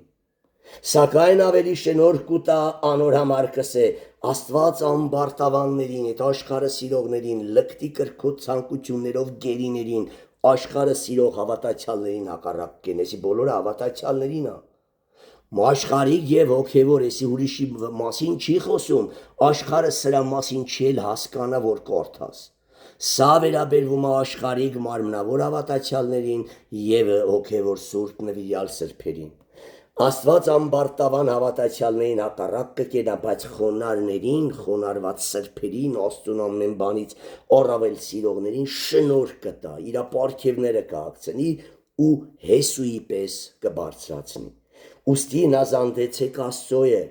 Սակայն ավելի շնորհ կուտա անոր համար կսե, Աստված ամբարտավաններին, այդ աշխարհը սիրողներին, լկտի կրքոտ ցանկություններով գերիներին, աշխարհը սիրող հավատացյալներին հակառակ կենեսի բոլորը հավատացյալներին է։ Աշխարհիկ եւ հոգեվոր, էսի ուրիշի մասին չի խոսում, աշխարհը սրա մասին չի էլ հասկանա, որ կորթաս։ Սա վերաբերվում է աշխարհիկ մարմնավոր հավատացյալներին եւ հոգեվոր սուրբ նվիրյալ սրբերին։ Աստված ամբարտավան հավատացյալներին հակառակ կկենա, բայց խոնարհներին, խոնարհված սրբերին, Աստծուն ամեն բանից առավել սիրողներին շնորհ կտա, իր պարգևները կհագցնի ու Հեսուի պես կբարձրացնի։ Ուստի հնազանդեցեք Աստծոյե,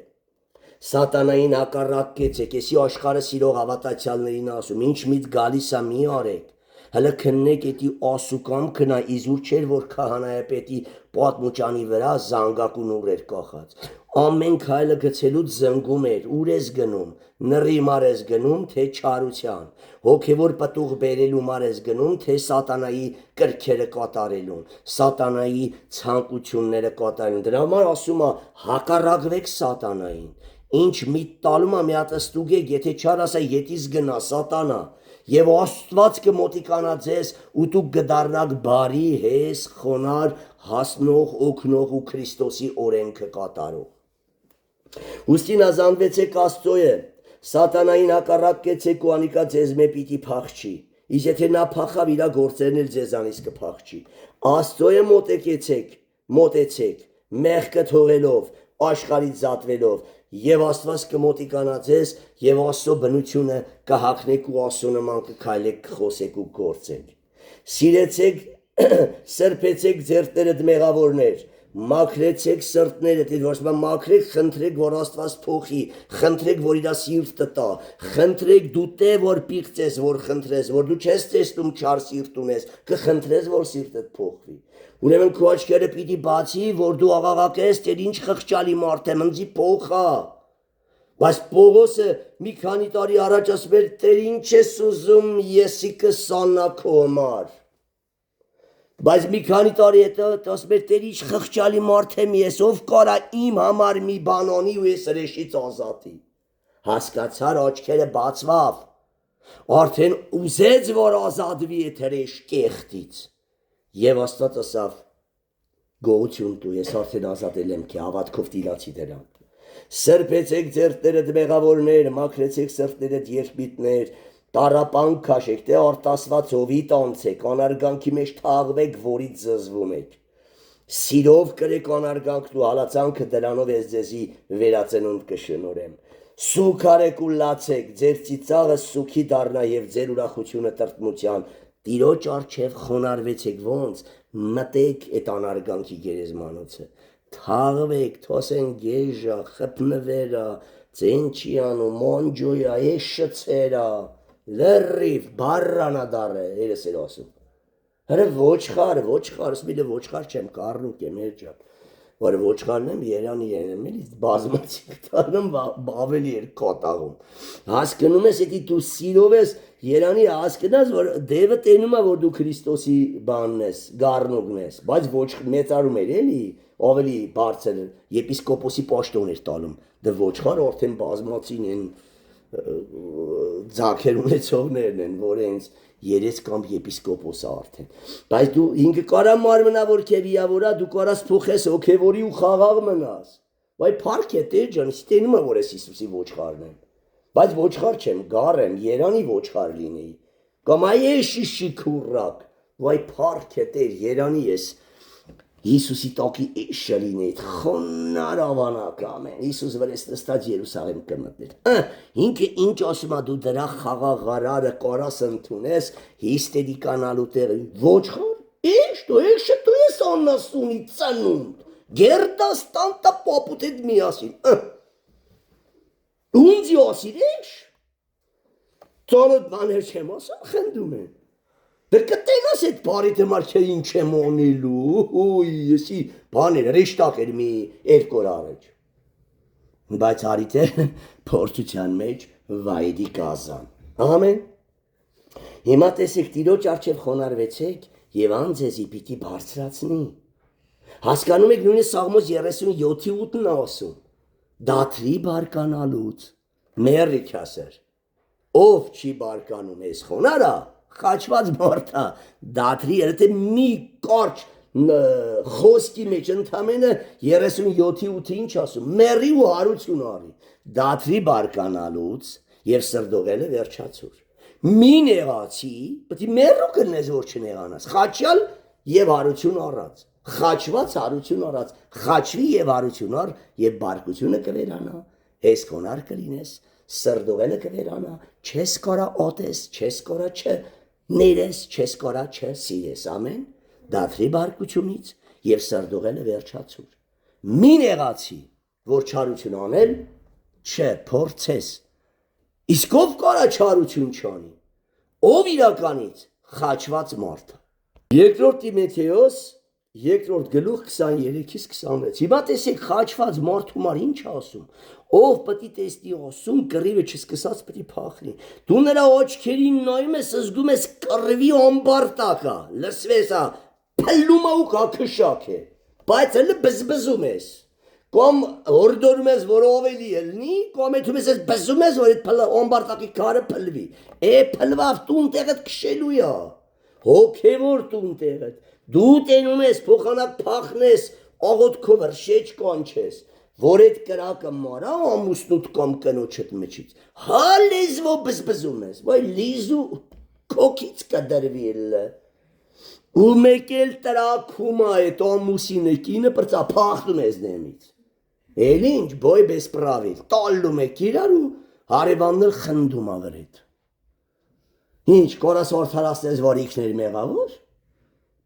սատանային հակառակ կեցեք, էսի աշխարհը սիրող հավատացյալներին ասում, ինչ միտ գալիս է մի արեք, հələ քննեք էտի ասուկամ քնա, իզուր չէր, որ քահանայապետի պատմուճանի վրա զանգակուն ուր էր կախած, ամեն քայլը գցելուց զնգում էր, ուր ես գնում, նռի մար ես գնում, թե չարության, հոգևոր պտուղ բերելու մար ես գնում, թե սատանայի կրքերը կատարելուն, սատանայի ցանկությունները կատարելուն, դրա համար ասում է հակառակվեք սատանային, ինչ միտ տալում է մի հատ ստուգեք, եթե չար ասա ետից գնա սատանա, եւ Աստված կմոտիկանա ձեզ ու դուք կդառնաք բարի, հես, խոնար, հասնող, օգնող ու Քրիստոսի օրենքը կատարող։ Ուստի հնազանդվեցեք Աստծոյե, սատանային հակառակ կեցեք ու անիկա ձեզ մե պիտի փախչի։ Իսկ եթե նա փախավ իր գործերն էլ ձեզանից կփախչի։ Աստծո է մոտեցեք, մեղքը թողելով, աշխարհից զատվելով, եւ Աստված կմոտիկանա ձեզ, եւ Աստծո բնությունը կհագնեք ու Աստծո նման կքայլեք, կխոսեք ու գործեք։ Սիրեցեք, սրբեցեք ձեռքներդ մեղավորներ, մաքրեցեք սրտներդ, մաքրեք, խնդրեք, որ Աստված փոխի, խնդրեք, որ իր սիրտը տա, խնդրեք դու տե, որ պիղծես, որ խնդրես, որ դու չես տեսնում չար սիրտ ունես, կխնդրես, որ սիրտդ փոխվի։ Ուրեմն քո աչքերը պիտի բացի, որ դու աղաղակես, թե ինչ խղճալի մարդ եմ, ինձի փոխա։ Բայց Պողոսը մի քանի տարի առաջ ասում էր, Տեր ինչ ես ուզում, եսի կսանա քո համար։ Բայց մի քանի տարի հետո ասում էր, Տեր ինչ խղճալի մարդ եմ ես, ով կարա իմ համար մի բան անի ու ես հրեշից ազատի։ Հասկացար, աչքերը բացվավ։ Արդեն ուզեց, որ ազատվի այդ հրեշ կեղտից։ Եվ Աստված ասավ, գողություն դու, ես արդեն ազատել եմ քեզ, հավատքով տիրացի դրան։ Սրբեցեք ձեռքներդ մեղավորներ, մաքրեցեք սրտներդ երկմիտներ, տառապանք քաշեք, թե արտասված հովիտ անցեք, անարգանքի մեջ թաղվեք, որից զզվում եք։ Սիրով կրեք անարգանքն ու հալածանքը, դրանով ես ձեզի վերածնունդ կշնորհեմ։ Սուգ արեք ու լացեք, ձեր ծիծաղը սուգի դառնա եւ ձեր ուրախությունը տրտմության։ Տիրոջ առջև խոնարհվեցեք, ոնց մտեք այդ անարգանքի գերեզմանոցը։ Թաղվեք, թոսեն գեժա, խփնվերա, ծենչիանու, մոնջոյա, էշցերա, լրիվ, բարրանա դարը, երես էր ասում։ Հրը ոչխար, ասմիլը ոչխար չեմ, կառնուկ եմ, երջան, որ ոչխարն եմ, երանի եմ, էլի բազմացիկ տարնում, ավելի էր կոտաղում։ Հասկնում ես, եթե դու սիրով ես, երանի հասկնաս, որ դևը տենում է, որ դու Քրիստոսի բանն ես, գառնուկն ես, բայց մեծարում էր, էլի, ավելի բարձր եպիսկոպոսի պաշտոն էր տալում, դե ոչխար արդեն բազմացին են ձագեր ունեցողներն են, որ հենց երես կամ եպիսկոպոսը արդեն, բայց դու ինքը կարա մարմնավոր քե վիավորա, դու կարաս փոխես հոգևորի ու խաղաղ մնաս, բայց փառք է Տեր ջան, ստենում է, որ ես Հիսուսի ոչխարն եմ, բայց ոչխար չեմ, գառ եմ, երանի ոչխար լինեի, կամ այեշի շիքուրակ, վայ փառք է Տեր, երանի ես Հիսուսի տակի էշը լինեի, խոնար ավանակ ամեն, Հիսուս վրես նստած Երուսաղեմ կմտներ, ինքը ինչ ասում է դու դրա խաղաղարարը կարաս ընդունես, հիստերիկանալու տեղը, ոչխար, էշը դու ես աննասունի ծնունդ, գերդաս տանտա պապուտ հետ միասին, ունձի ասիր էշ, ծանոտ բաներ չեմ ասում, խնդում են, դե կտենաս այդ բարիտ համար չէ ինչ եմ անելու, եսի բաներ, ռեշտակ էր մի երկու օր առաջ, բայց հարիտ է փորձության մեջ վայրի գազան, ամեն, հիմա տեսեք տիրոջ առջև խոնարհվեցեք և անձեզի պիտի բարձրացնի, հասկանում եք նույնը Սաղմոս 37:8-ն ասում, դաթրի բարկանալուց, մեռի քասեր, ով չի բարկանում ես խոնարա, խաչված մարդա, դաթրի երեթե մի կարճ խոսքի մեջ ընդամենը 37:8 ինչ ասում, մերի ու հարություն արի, դաթրի բարկանալուց և սրդողելը վերջացուր, մի նեղացի, պտի մերու կնես, որ չնեղանաս, խաչյալ և հարություն առած, խաչված հարություն առած, խաչվի և հարություն առ և բարկությունը կվերանա, ես խոնար կլինես, սրդողելը կվերանա, չես կարա ոտես, չես կարա չէ, ներես, չես կարա չէ սիրես, ամեն, դաթրի բարկությունից և սրդողելը վերջացուր, մի նեղացի, որ չարություն անել, չէ, փորձես, իսկ ով կարա չարություն չանի, ով իրականից խաչված մարդը, երկրորդ Տիմոթեոս, երկրորդ գլուխ 23-26, հիմա տեսեք խաչված մարդու համար ինչ ասում, ով պտի տեսնի ասում, կռիվը չսկսած պտի փախնի, դու նրա աչքերին նայում ես, զգում ես կռվի ամբարտակա, լսվես փլում ու կաքշակ է, բայց հլը բզբզում ես, կամ հորդորում ես, որ ավելի ելնի, կամ եթում ես բզում ես, որ այդ ամբարտակի քարը փլվի, փլվավ տուն տեղդ քշելու ա, հոգևոր տուն տեղդ, դու տենում ես փոխանակ փախնես, աղոտքով ռշեջ կանչես, որ այդ կրակը մարա ամուսնուտ կամ կնոջդ մեջից, հա լեզվով բզբզում ես, վայ լիզու քոքից կդրվիլ ու մեկ էլ տրակում է այդ ամուսինը կինը բրծա փախնում ես նեմից էլ ինչ բոյ բեսպրավիլ տալում եք իրար ու հարևաններ խնդում ավրետ ինչ կորասորդ հարաստես վարիքներ մեղավոր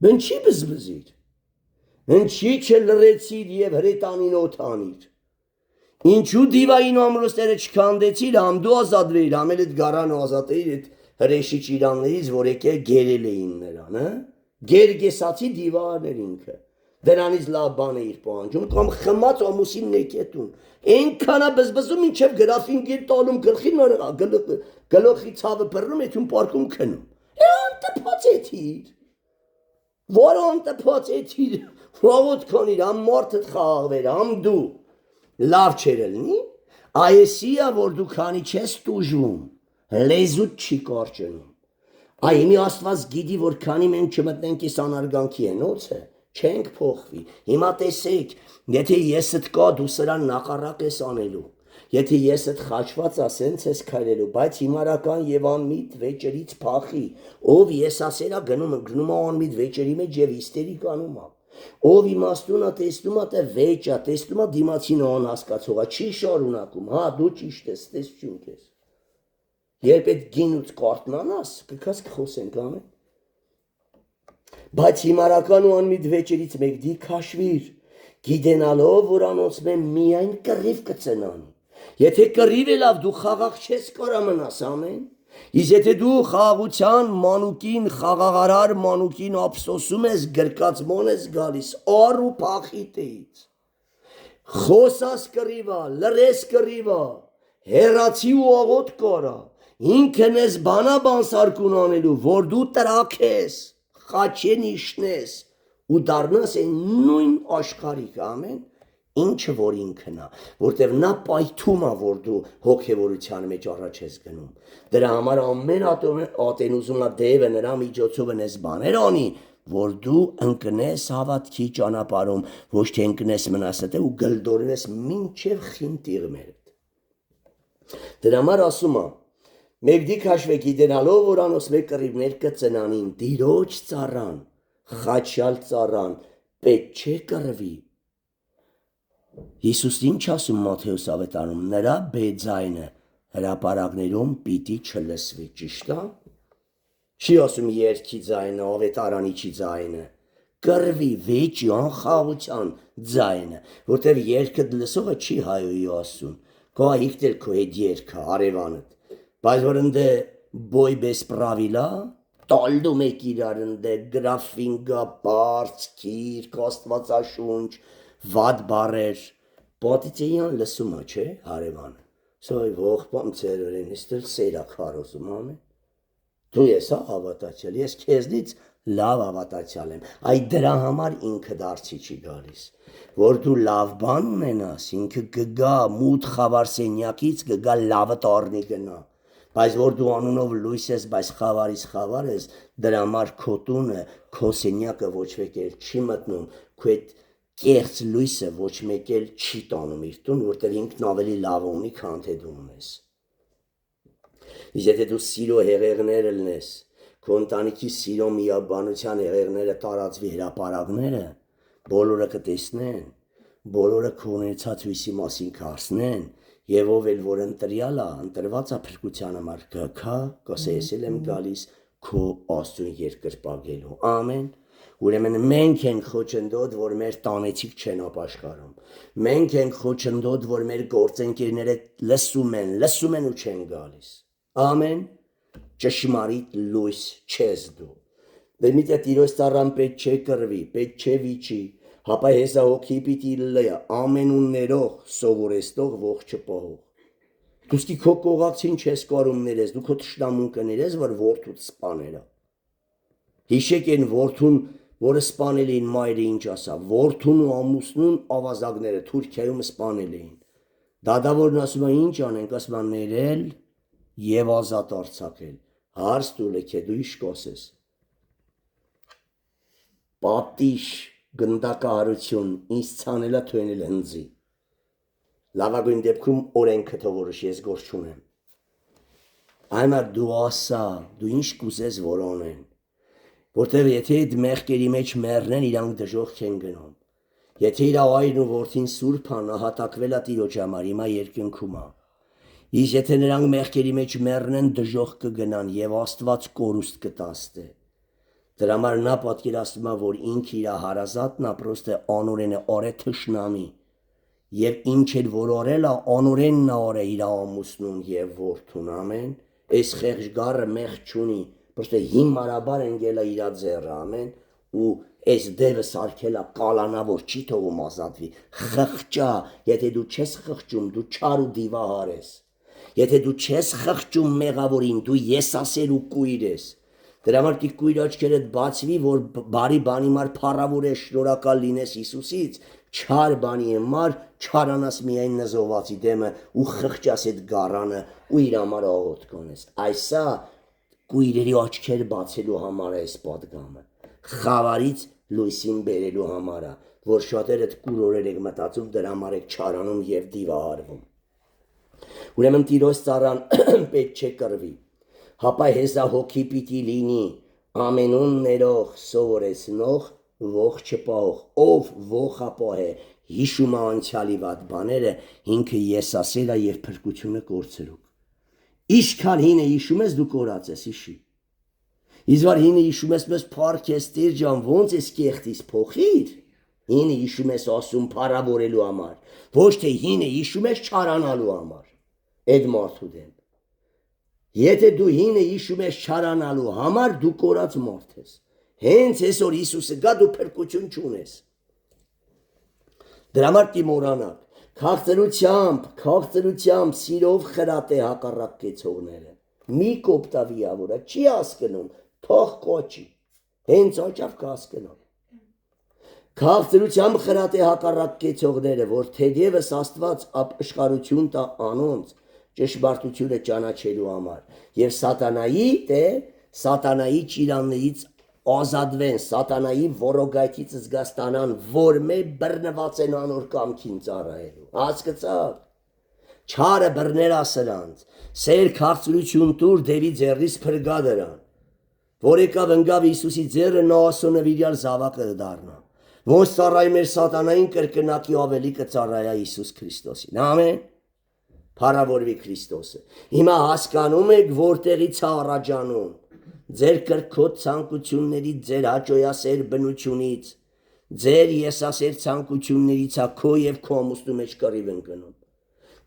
բն չի բզբզիր ինչի չլրեցիր և հրետանին օթանիր ինչու դիվային ամրոստերը չքանդեցիր համ դու ազատվեիր համ էլ էդ գարան ազատեիր էդ հրեշի ճիրաններից որ եկել գերել էին նրան գերգեսացի դիվարներ ինքը դրանից լավ բան էիր պահանջում կամ խմած ամուսինն եկետուն այնքանա բզբզում ինչև գրաֆին գեր տալում գլոխի ցավը բռնում էթուն պարկում քնում անտը փոցեցիր որոնտը փոցեցիր ողոտ քոնիր համ մարդդ խաղաղվեր համ դու լավ չեր լինի այսիա որ դու քանի չես տուժում լեզուտ չի կարճնում Այ մի աստված գիտի որ քանի մենք չմտնենք այս անարգանքի հենոցը չենք փոխվի հիմա տեսեք եթե եսդ կա դու սրան նախարակ ես անելու եթե եսդ խաչված ասենց ես քայլելու բայց հիմարական եւ անմիտ վեճերից փախի ով եսասերա գնում անմիտ վեճերի մեջ եւ հիստերիկ անում ով իմաստունա տեսնում է վեճա տեսնում է դիմացին անհասկացողա չի շարունակում հա դու ճիշտ ես տեսություն քեզ Երբ այդ գինուց կարտնանաս, կքաս կխոսենք ամեն Բայց հիմարական ու անմիտ վեճերից մեկ դի քաշվիր Գիտենալով որ անոնց մեն միայն կռիվ կծնանի Եթե կռիվ է լավ դու խաղաղ չես կարա մնաս ամեն Իսկ եթե դու խաղաղության մանուկին խաղաղարար մանուկին ափսոսում ես գրկածմոն ես գալիս առ ու փախիտեից Խոսաս կռիվա, լրես կռիվա, հեռացի ու աղոտ կարա Ինքն ես բանաբան սարկուն անելու, որ դու տրակ ես, խաչեն իշնես ու դարնաս են նույն աշխարհիկ ամեն, ինչը որ ինքն է, որտեղ նա պայթում է, որ դու հոգևորության մեջ առաջ ես գնում։ Դրա համար ամեն ատենուզումա դևը նրա միջոցով ես բաներ անի, որ դու ընկնես հավատքի ճանապարհում, ոչ թե ընկնես մնասդ ու գլդորվես մինչև խինտիղմեր։ Դրա համար ասում է Մեկ դի քաշվե գիտենալով, որ անոս մեկ կռիվներ կծնանին, դիրոջ ծառան, խաչյալ ծառան, պետք չէ կռվի։ Հիսուսն ինչ ասում Մատթեոս ավետարանում, նրա բեձայնը հրապարակներում պիտի չլսվի, ճիշտ է։ Չի ասում երգի ձայնը, ավետարանիչի ձայնը, կռվի, վեճի, անխաղության ձայնը, որտեղ երգը լսողը չի հայոյի ասում, քո այգտել քո հետ երգը, արևանդ Բայց որ ընդ բոյ բեսպրավիլա, տալդում եք իրար ընդ գրաֆինգա, բարց, կիր, կաստվածաշունչ, վատ բարեր, պատիցեյան լսումա չէ, հարևանը, սոյ ողբամ ծերորեն, իստել սերակ հարոզում ամեն, դու ես հավատացյալ, ես կեզնից լավ հավատացյալ եմ, այդ դրա համար ինքը դարձի չի գալիս, որ դու լավ բան ունենաս, ինքը կգա մութ խավար սենյակից կգա լավը տարնի գնա, Բայց որ դու անունով լույս ես, բայց խավարից խավար ես, դրա համար քո տունը, քո սենյակը ոչ մեկ էլ չի մտնում, քո այդ կեղծ լույսը ոչ մեկ էլ չի տանում իր տուն, որտեղ ինքն ավելի լավ ունի, քան թե դու ունես։ Իսկ եթե դու սիրո հեղեղները լնես, քո ընտանիքի սիրո միաբանության հեղեղները տարածվի հրապարակները, բոլորը կտեսնեն, բոլորը քո ունեցած հույսի մասին կհարցնեն, Եվ ով էլ որ ընտրյալ է, ընտրված է փրկության համար գքա, կասես եմ գալիս քո Աստծուն երկրպագելու։ Ամեն։ Ուրեմն մենք ենք խոչընդոտ, որ մեր տանեցիք չեն ապաշխարում։ Մենք ենք խոչընդոտ, որ մեր գործընկերները լսում են ու չեն գալիս։ Ամեն։ Ճշմարիտ լույս չես դու։ Դե մի տիրոջ ծառան պետք չէ կռվի, պետք չէ վիճի։ Հապա հեսա հոգի պիտի լյա, ամենուն ներող, սովորեստող, ողջ պահող։ Դուստի քո կողակցին չես կարում ներես, դու քո թշնամուն կներես, որ որդուց սպաներա։ Հիշեք են որդուն, որը սպանել էին մայրը ինչ ասա, որդուն ու ամուսնուն ավազակները Թուրքիայում սպանել էին։ Դադավորն ասում է ինչ անենք, ասում է ներել և ազատ արձակել, հարց տուլ եք է դու իշ կոսես։ Պատիշ գնդակահարություն ինձ ցանելա թույնել հնձի։ Լավագույն դեպքում օրենքը թողորոշ ես գործ չունեմ։ Այնա դու ասա, դու ինչ կուզես որոնեն, որտեղ եթե այդ մեղքերի մեջ մեռնեն, իրանք դժոխք չեն գնում։ Եթե իր այրն ու որդին սուրբ է, նահատակվել է Տիրոջ համար, հիմա երկնքում է։ Իսկ եթե նրանք մեղքերի մեջ մեռնեն, դժոխք կգնան եւ Աստված կորուստ կտաստե։ Դրա համար նա պատկերացնում է, որ ինքը իր հարազատն է, պրոստը անորեն է արե թշնամի։ Եվ ինչ էլ որ արել է, անորենն է արե իր ամուսնուն եւ որդուն, ամեն։ Այս խեղճ գառը մեղք չունի, պրոստը հիմարաբար ընկել է իր ձեռը, ամեն։ Ու այս դևը սարքել է կալանա, որ չի թողում ազատվի։ Խղճա, եթե դու չես խղճում, դու չար ու դիվահար ես։ Եթե դու չես խղճում մեղավորին, դու եսասեր ու կույր ես։ Դրա համար դի կույր աչքերդ բացվի, որ բարի բանի մար փառավոր ես, շնորհակալ լինես Հիսուսից, չար բանի համար չարանաս միայն նզովացի դեմը ու խղճաս այդ գառանը ու իր համար աղոթ կոնես։ Այսա կույրերի աչքեր բացելու համար է այս պատգամը։ Խավարից լույսին բերելու համար է, որ շատերդ կուրորեր եք մտածում, դրա համար եք չարանում եւ դիվահարվում։ Ուրեմն Տիրոջ ծառան պետք չէ կռվի, հապա հեսա հոգի պիտի լինի, ամենուն ներող սովորեցնող, ողջ չպահող, ով ողապահ է, հիշում է անցյալի վատ բաները, ինքը եսասեր է եւ փրկությունը կորցրուկ։ Իշքան հինը հիշում ես, դու կորած ես, հիշի։ Իզվար հինը հիշում ես, մեզ փառք ես Տեր ջան, ոնց ես կեղտից փոխիր։ Հինը հիշում ես ասում փառավորելու համար, ոչ թե հինը հիշում ես չարանալու համար։ Այդ մարդու դեմ։ Եթե դու հինը հիշում ես չարանալու համար, դու կորած մարդ ես։ Հենց այսօր Հիսուսը գա, դու փրկություն չունես։ Դրա համար դիմորանալ, քաղցրությամբ, սիրով խրատե հակառակ կեցողները։ Մի կոպտավիավորը չի հասկնում, թող կոչի, հենց աճավ կհասկնում։ Քաղցրությամբ խրատե հակառակ կեցողները, որ թեևս Աստված ապաշխարություն տա անոնց ճշմարտությունը ճանաչելու համար եւ սատանայի ճիրաններից ազատվեն, սատանայի որոգայթից զգաստանան, որ մե բռնված են անոր կամքին ծառայելու։ Հասկացա՞ք։ Չարը բռներա սրանց, սեր քաղցրություն տուր դեպի ձեռից փրկա դրան, որ եկավ ընկավ Հիսուսի ձեռը նա ասոնավիրյալ զավակը դառնա, ոնց ծառայի մեր սատանային կրկնակի ավելի կծառայա Հիսուս Քրիստոսին, ամեն, փառավորվի Քրիստոսը, հիմա հասկանում եք որտեղից է առաջանում, ձեր կրքոտ ցանկություններից, ձեր հաճոյասեր բնությունից, ձեր եսասեր ցանկություններից է քո եւ քո ամուսնու մեջ կռիվ ընկնում,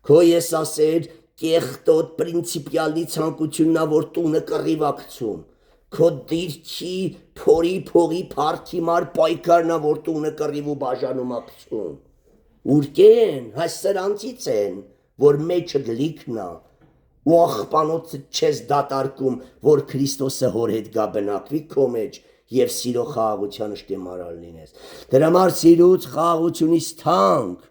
քո եսասեր կեղտոտ պրինցիպիալի ցանկությունն է, որ տունը կռիվ է գցում, քո դիրքի փողի փառքի մար պայքարն է, որ տունը կռիվ ու բաժանում է գցում, ուրկեն, հայ սրանցից են, որ մեջը գլիքն է, ու աղբանոցը չես դատարկում, որ Քրիստոսը հոր հետ գա բնակվի քո մեջ եւ սիրո խաղաղության շտեմարան լինես։ Դրա համար սիրուց խաղաղությունից թանկ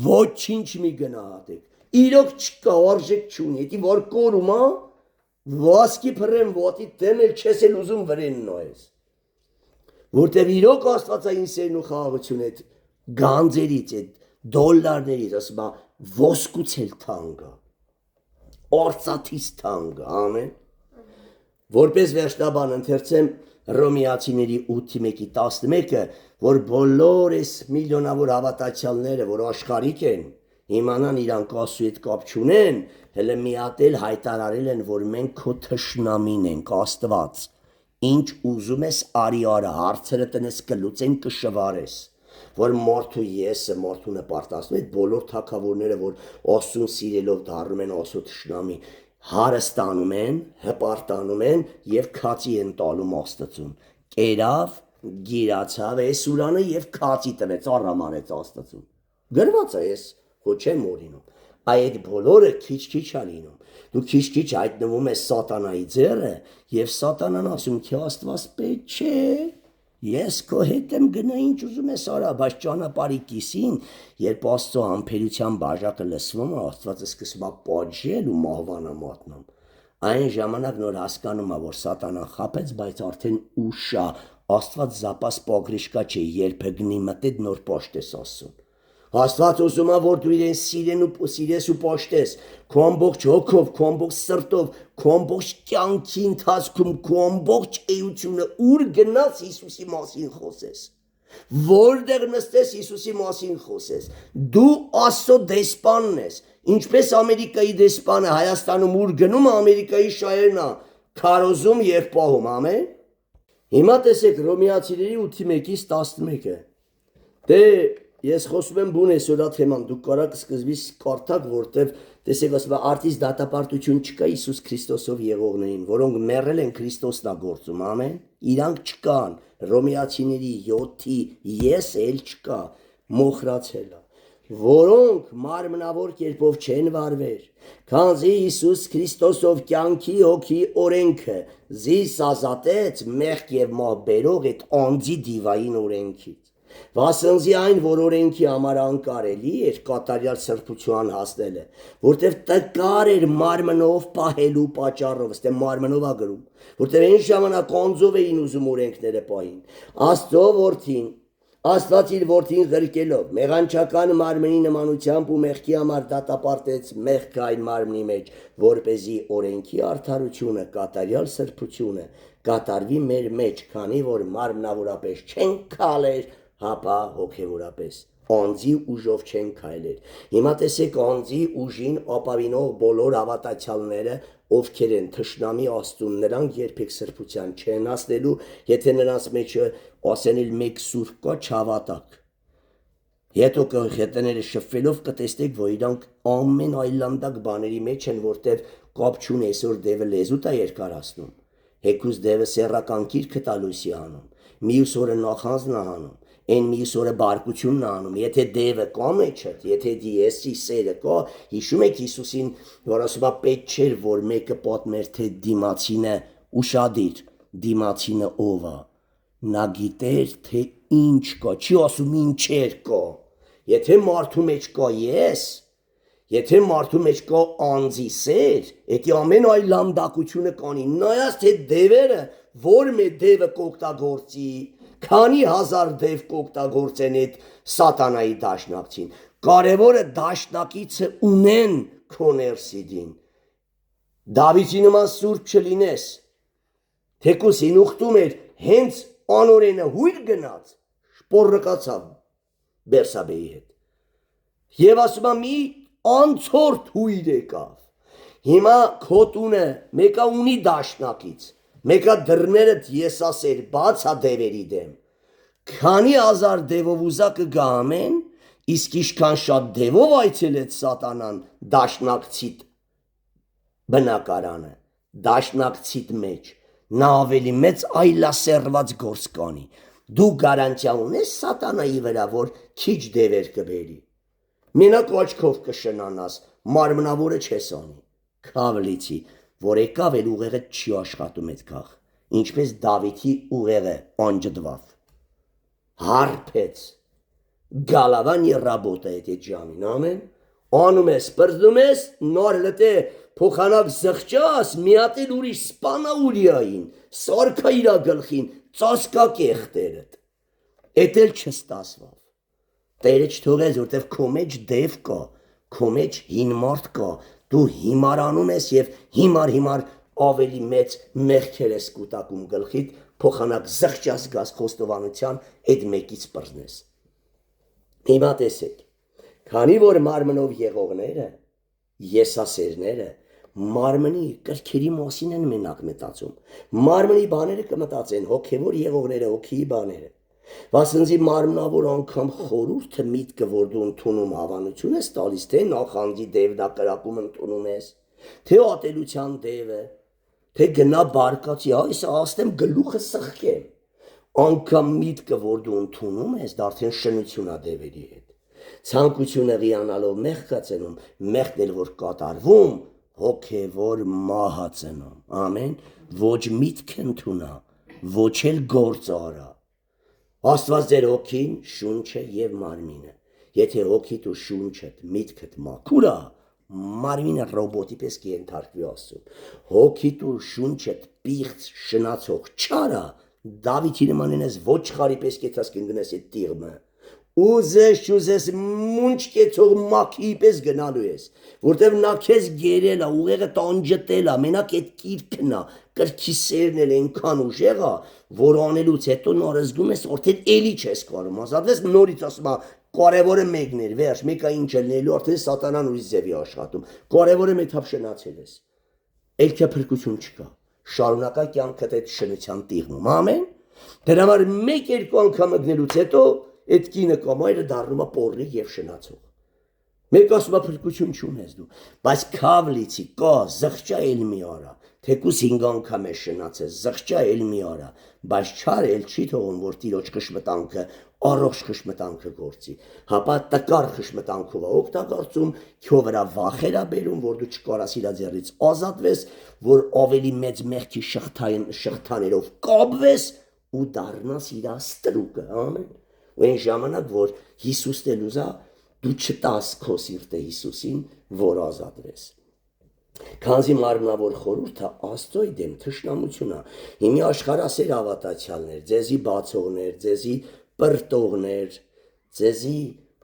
ոչինչ մի գնահատեք։ Իրոք չկա, արժեք չունի, եթե որ կորում է, վասկի փռեմ ոտի դեմ էլ չես էլ ուզում վրեն նայես։ Որտեւ իրոք Աստվածային սերն ու խաղաղությունը այդ գանձերից, այդ դոլարներից, ասում է, ոսկուց էլ թանկ է։ Արծաթից թանկ, ամեն։ Որպես վերջնաբան ընթերցեմ Հռոմեացիների 8:11-ը, որ բոլոր այս միլիոնավոր հավատացյալները, որ աշխարհիկ են, իմանան իրանք Աստծու հետ կապ չունեն, հələ մի հատ էլ հայտարարել են, որ մենք քո թշնամին ենք, Աստված։ Ինչ ուզում ես արի արա, հարցերը տնես կլուծեն կշվարես։ Որ մարդու եսը, մարդու նպարտացնում, այդ բոլոր թագավորները, որ Աստծուն սիրելով դառնում են Աստծո թշնամի, հարստանում են, հպարտանում են եւ քացի են տալում Աստծուն։ Կերավ, գիրացավ այս ուրանը եւ քացի տվեց, առամանեց Աստծուն։ Գրված է, ես ոչ եմ օրինում։ Այդ բոլորը քիչ-քիչ է լինում։ Դու քիչ-քիչ հայտնվում ես սատանայի ձեռը եւ սատանան ասում քեզ Աստված պետք չէ։ Ես քո հետ եմ գնա ինչ ուզում ես արա, բայց ճանապարհի կիսին, երբ Աստծո համբերության բաժակը լսվում է, Աստվածը սկսում է պատժել ու մահվան է մատնում։ Այն ժամանակ նոր հասկանում է, որ սատանան խաբեց, բայց արդեն ուշ է, Աստված զապաս պագրիշկա չէ, երբ գնի մտեդ նոր պաշտ ես ասում։ Աստված ուզում է, որ դու իրեն սիրես ու պաշտես, քո ամբողջ հոգով, քո ամբողջ սրտով, քո ամբողջ կյանքի ընթացքում, քո ամբողջ էությունը ուր գնաց Հիսուսի մասին խոսես։ Որտեղ նստես Հիսուսի մասին խոսես։ Դու Աստծո դեսպանն ես։ Ինչպես Ամերիկայի դեսպանը Հայաստանում ուր գնում է Ամերիկայի շահերն է քարոզում եւ պահում, ամեն։ Հիմա տեսեք Հռոմեացիների 8:1-ից 11-ը։ Դե ես խոսում եմ բուն այսօրա թեման, դուք կարաք սկզբից կարդաք, որտեվ տեսեք ասում է արտից դատապարտություն չկա Հիսուս Քրիստոսով եղողներին, որոնք մեռել են Քրիստոսն է գործում, ամեն։ Իրանք չկան, Հռոմեացիների 7-ի ես էլ չկա, մոխրացել է, որոնք մարմնավոր կերպով չեն վարվել, քանզի Հիսուս Քրիստոսով կյանքի հոգի օրենքը զիս ազատեց մեղք եւ մահ բերող այդ անձի դիվային օրենքից։ Վասնզի այն, որ օրենքի համար անկարելի էր կատարյալ սրբության հասնելը, որտեվ տկար էր մարմնով պահելու պատճառով, ստե մարմնով ա գրում, որտեվ այն ժամանակ անձով էին ուզում օրենքները պահին։ Աստծո որդին, Աստված իր որդին ղրկելով, մեղանչական մարմնի նմանությամբ ու մեղքի համար դատապարտեց մեղքը այն մարմնի մեջ, որպեսզի օրենքի արդարությունը, կատարյալ սրբությունը կատարվի մեր մեջ, քանի որ մարմնավորապես չենք քալեր, հապա հոգևորապես անձի ուժով չեն քայլեր։ Հիմա տեսեք անձի ուժին ապավինող բոլոր հավատացյալները, ովքեր են թշնամի աստուն, նրանք երբեք սրբության չեն հասնելու, եթե նրանց մեջ ասեն էլ մեկ սուրբ կա չհավատակ։ Հետո հետները շփվելով կտեսնեք, որ իրանք ամեն այլանդակ բաների մեջ են, որտեղ կապ չունի այսօր դևը լեզուտ է երկարացնում, հեքուս դևը սեռական գիրքը տալույսի անում, մյուս օրը նախանձն է անում, այն մյուս օրը բարկությունն է անում, եթե դևը կա մեջդ, եթե դիեսի սերը կա, հիշում եք Հիսուսին, որ ասում է պետք չէր, որ մեկը պատմեր, թե դիմացինը ուշադիր, դիմացինը ով է, նա գիտեր, թե ինչ կա, չի ասում ինչեր կա, եթե մարդու մեջ կա ես, եթե մարդու մեջ կա անձի սեր, էդի ամեն այլ լամդակությունը կանի, նայած թե դևերը, որ մե դևը կօգտագործի, քանի հազար դև կօգտագործեն այդ սատանայի դաշնակցին, կարևորը դաշնակիցը ունեն քո ներսիդին, Դավիթի նման սուրբ չլինես, թեկուս ինուխտում էր, հենց անօրենը հույր գնաց, շպորրկացավ Բերսաբեի հետ, և ասում է մի անցորդ հույր եկավ, հիմա քո տունը մեկա ունի դաշնակից, մեկա դռներդ եսասեր բաց հա դևերի դեմ, քանի հազար դևով ուզա կգա ամեն, իսկ իշքան շատ դևով այցելեց սատանան դաշնակցիտ բնակարանը, դաշնակցիտ մեջ, նա ավելի մեծ այլասերված գործ կանի, դու գարանտիա ունես սատանայի վրա, որ քիչ դևեր կբերի, մենակ աչքով կշնանաս, մարմնավորը չես անի, քավլիցի, որ եկավ էլ ուղեղը չի աշխատում այդքաղ, ինչպես Դավիթի ուղեղը անջդվավ, հարբեց, գալավան երաբոտ է այդ ժամին, ամեն, անում ես, պրդում ես, նոր լտե, փոխանակ զղջաս, միատել ուրիշ սպանա ուրիային, սարքա իրա գլխին, ծասկա կեղտերդ, էդ էլ չստասվավ, Տերը չթողեց, որտև քո մեջ դև կա, քո մեջ հին մարդ կա, դու հիմարանում ես և հիմար ավելի մեծ մեղքեր ես կուտակում գլխիդ, փոխանակ զղջաս գաս խոստովանության այդ մեկից պրնես։ Հիմա տեսեք, քանի որ մարմնով եղողները, եսասերները, մարմնի կրքերի մասին են մենակ մտածում, մարմնի բաները կմտածեն, հոգևոր եղողները, հոգիի բաները, վասնզի մարմնավոր անգամ խորուրդը միտքը, որ դու ընդունում հավանություն ես տալիս, թե նախանձի դևդակրակում ընդունում ես, թե ատելության դևը, թե գնա բարկացի, այս աստեմ գլուխը սխկեմ, անգամ միտքը, որ դու ընդունում ես, դա արդեն շնություն է դևերի հետ, ցանկությունը հիանալով մեղք կծնում, մեղքն էլ որ կատարվում, հոգևոր մահ է ծնում, ամեն, ոչ միտք ընդունա, ոչ էլ գործ արա, Աստված ձեր հոգին, շունչը և մարմինը, եթե հոգիդ ու շունչդ, միտքդ մաքուր է, մարմինը ռոբոտի պես կենթարկվի Աստծուն, հոգիդ ու շունչդ պիղծ շնացող չար է, Դավիթի նման ես ոչխարի պես կեցած կընկնես այդ տիղմը, ուզես չուզես մունջ կեցող մաքի պես գնալու ես, որտեվ նա քեզ գերել է, ուղեղը տանջտել է, մենակ այդ կիրքն է, կրքի սերն էլ այնքան ուժեղ է, որ անելուց հետո նոր զգում ես, արդեն էլի չես կարում ազատվես, նորից ասում է, կարևորը մեկն էր, վերջ, մեկը ինչ ելնելու, արդեն սատանան ուրիշ ձևի աշխատում, կարևորը մեթափ շնացել ես, ելքը փրկություն չկա, շարունակա կյանքդ այդ շնության տիղմում, ամեն, դրա համար մեկ-երկու անգամ մգնելուց հետո այդ կինը կամ այրը դառնում է պոռնիկ եւ շնացող։ Մեկ ասում է փրկություն չունես դու, բայց քավլիցի կա զղջա էլ մի արա, թեկուս 5 անգամ է շնացես, զղջա էլ մի արա, բայց չար էլ չի թողում, որ տիրոջ խշմտանքը առողջ խշմտանքը գործի, հապա տկար խշմտանքով է օգտագործում, քո վրա վախեր է բերում, որ դու չկարաս իր ձեռից ազատվես, որ ավելի մեծ մեղքի շղթաներով կապվես ու դառնաս իր ստրուկը, ամեն։ Ու այն ժամանակ, որ Հիսուսն էլ ուզա, դու չտաս քո սիրտը Հիսուսին, որ ազատվես։ Քանզի մարմնավոր խորհուրդը Աստծոյ դեմ թշնամություն է։ Հիմի աշխարհասեր հավատացյալներ, ձեզի բացողներ, ձեզի պրտողներ, ձեզի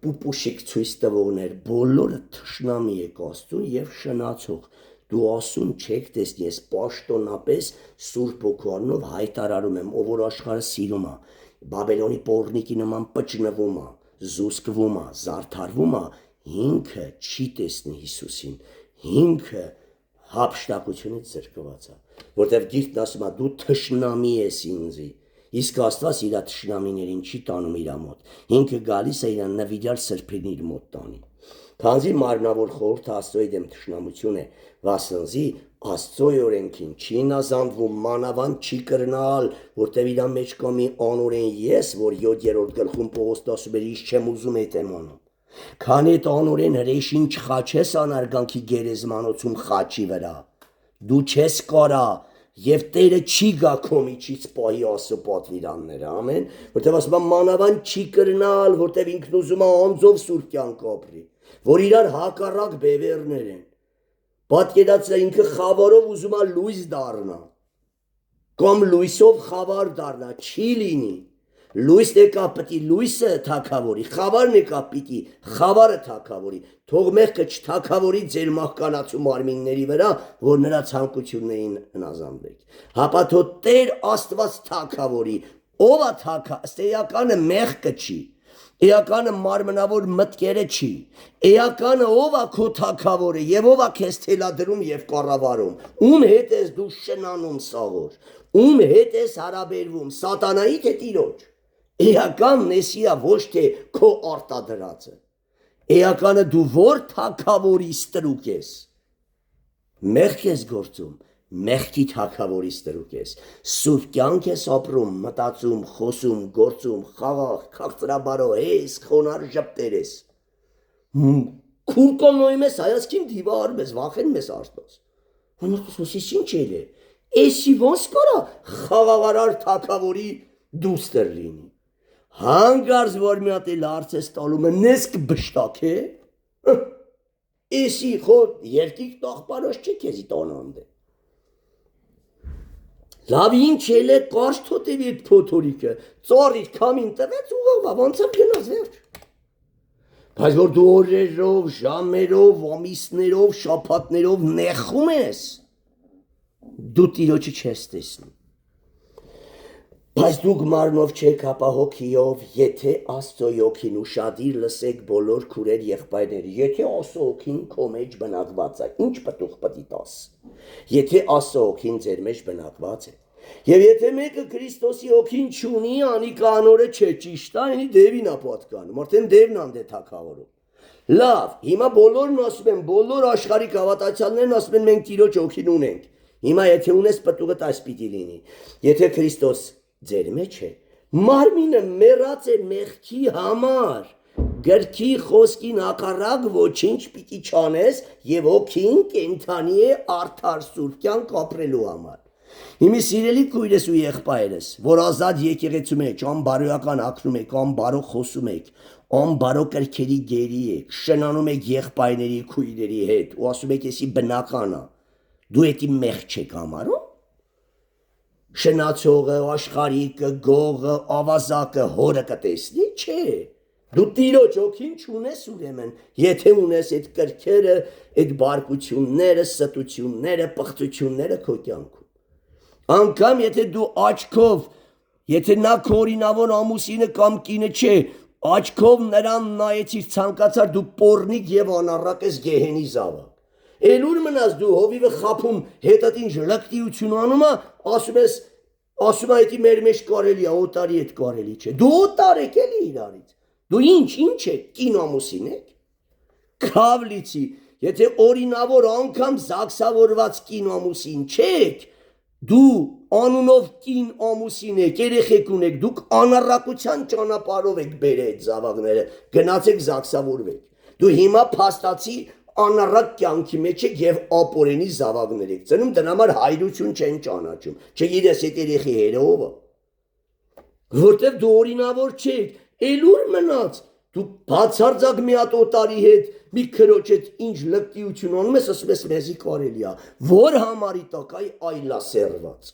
պուպուշիկ ցույց տվողներ, բոլորը թշնամի եք Աստծուն եւ շնացող։ Դու ասում չեք տեսնի, ես պաշտոնապես Սուրբ Օքանով հայտարարում եմ, ով որ աշխարհը սիրում է, Բաբելոնի պոռնիկի նման պճնվում է, զուսկվում է, զարդարվում է, ինքը չի տեսնի Հիսուսին, ինքը հափշտակությունից զրկված է, որտեղ Գիրքն ասում է դու թշնամի ես ինձի, իսկ Աստված իր թշնամիներին չի տանում իր մոտ, ինքը գալիս է իր նվիրյալ սրբին իր մոտ տանի։ Քանզի մարմնավոր խորհուրդը Աստծոյ դեմ թշնամություն է, վասնզի Աստծոյ օրենքին չի նազանդվում, մանավանդ չի կրնալ, որտեղ իր մեջ կա մի անօրեն ես, որ 7-րդ գլխում Պողոս ասում էր, ինչ չեմ ուզում այդ եմ անում։ Քանի այդ անօրեն հրեշին չխաչես անարգանքի գերեզմանոցում խաչի վրա, դու չես կարա եւ Տերը չի գա քո միջից պահի Աստծո պատվիրանները, ամեն, որտեղ ասում է մանավանդ չի կրնալ, որտեղ ինքն ուզում է անձով սուրբ կյանք ապրի, որ իրար հակառակ բևերներ են։ Պատկերացրու ինքը խավարով ուզում է լույս դառնա, կամ լույսով խավար դառնա, չի լինի։ Լույսն եկա պիտի լույսը թակավորի, խավարն եկա պիտի խավարը թակավորի, թող մեղքը չթակավորի ձեր մահկանացու մարմինների վրա, որ նրա ցանկություններին հնազանդվեք։ Հապա թող Տեր Աստված թակավորի, ով է էականը մեղքը չի, էականը մարմնավոր մտքերը չի, էականը ով է քո թակավորը եւ ով է քեզ թելադրում եւ կառավարում, ում հետ ես դու շնանում սաղոր, ում հետ ես հարաբերվում, սատանայի թե Տիրոջ։ Էականն էսիա ոչ թե քո արտադրածը, էականը դու որ թակավորի ստրուկ ես, մեղք ես գործում, մեղքի թակավորի ստրուկ ես, սուրբ կյանք ես ապրում, մտածում, խոսում, գործում, խաղաղ, քաղցրաբարո, ես խոնար ժպտեր ես, քուրկոնոյում ես հայացքին դիվարում ես, վախենում ես Աստված, հոնորտս ես ինչ էլ է, էսի ոնց կարա խաղաղարար թակավորի դուստր լինի, հանգարզ որ մի հատ էլ հարց ես տալում են, ես կբշտակ է, էսի խոտ երկիկ տաղպարոս չի կեզի տանանդ է։ Լավ ինչ էլ է կարճ թոտևի էդ փոթորիկը, ծառիր կամին տվեց ուղղվա, ոնցավ գնաց վերջ։ Բայց որ դու օրերով, ժամերով, ամիսներով, շաբաթներով նեղում ես, դու Տիրոջը չես տեսնում։ Բայց դուք մարմնով չեք, հապա հոգիով, եթե Աստծո հոգին ուշադիր լսեք բոլոր քուրեր եղբայրներ, եթե Աստծո հոգին քո մեջ բնակված է, ինչ պտուղ պիտի տաս։ Եթե Աստծո հոգին ձեր մեջ բնակված է, եւ եթե մեկը Քրիստոսի հոգին չունի, անիկանորը չէ, ճիշտ է, ինի դևին է պատկանում, արդեն դևն ան դե թակավորում։ Լավ, հիմա բոլորն ասում են, բոլոր աշխարհիկ հավատացյալներն ասում են մենք Տիրոջ հոգին ունենք։ Հիմա եթե ունես պտուղը այս պիտի լինի։ Եթե Քրիստոս ձեր մեջ է, մարմինը մեռած է մեղքի համար, գրքի խոսքին հակառակ ոչինչ պիտի չանես եւ հոգին կենդանի է արդար սուրբ կյանք ապրելու համար։ Հիմի սիրելի քույրես ու եղբայրս, որ ազատ եկեղեցու մեջ անբարոյական ակնում եք, անբարո խոսում եք, անբարո կրքերի գերի եք, շնանում եք եղբայրների քույրերի հետ ու ասում եք էսի բնական է, դու էդի մեղք չեք համարում։ Շնացողը, աշխարհիկը, գողը, ավազակը հորը կտեսնի, չէ։ Դու տիրոջ օքին չունես ուրեմն, եթե ունես այդ կրքերը, այդ բարկությունները, ստությունները, պղծությունները քո կյանքում։ Անկամ եթե դու աչքով, եթե նա քո օրինավոր ամուսինը կամ կինը չէ, աչքով նրան նայեցիր, ցանկացար դու պոռնիկ եւ անառակ ես գեհենի զավակ։ Էլուր մնաս դու հովիվը խափում հետատին ժլկտիություն անում, ասում է մեր մեջ կարելի է, օտարի հետ կարելի չէ։ Դու օտար եք էլի իրարից։ Դու ինչ եք, կին ամուսին եք։ Քավլիցի, եթե օրինավոր անգամ զաքսավորված կին ամուսին չեք, դու անունով կին ամուսին եք, երեխեք ունեք, դուք անառակության ճանապարհով եք բերել այդ զավակները, գնացեք զաքսավորվեք։ Դու հիմա փաստացի անառակ կյանքի մեջ եք եւ ապորենի զավակներ եք ծնում, դրա համար հայրություն չեն ճանաչում։ Չգիտես այդ երեխի հերովը։ Որտեւ դու օրինավոր չեք, էլուր մնաց։ Դու բացարձակ մի հատ օտարի հետ, մի քրոջ հետ ինչ լկտիություն անում ես, ասում ես մեզի կարելի է, որ համարի տակ այլասերված։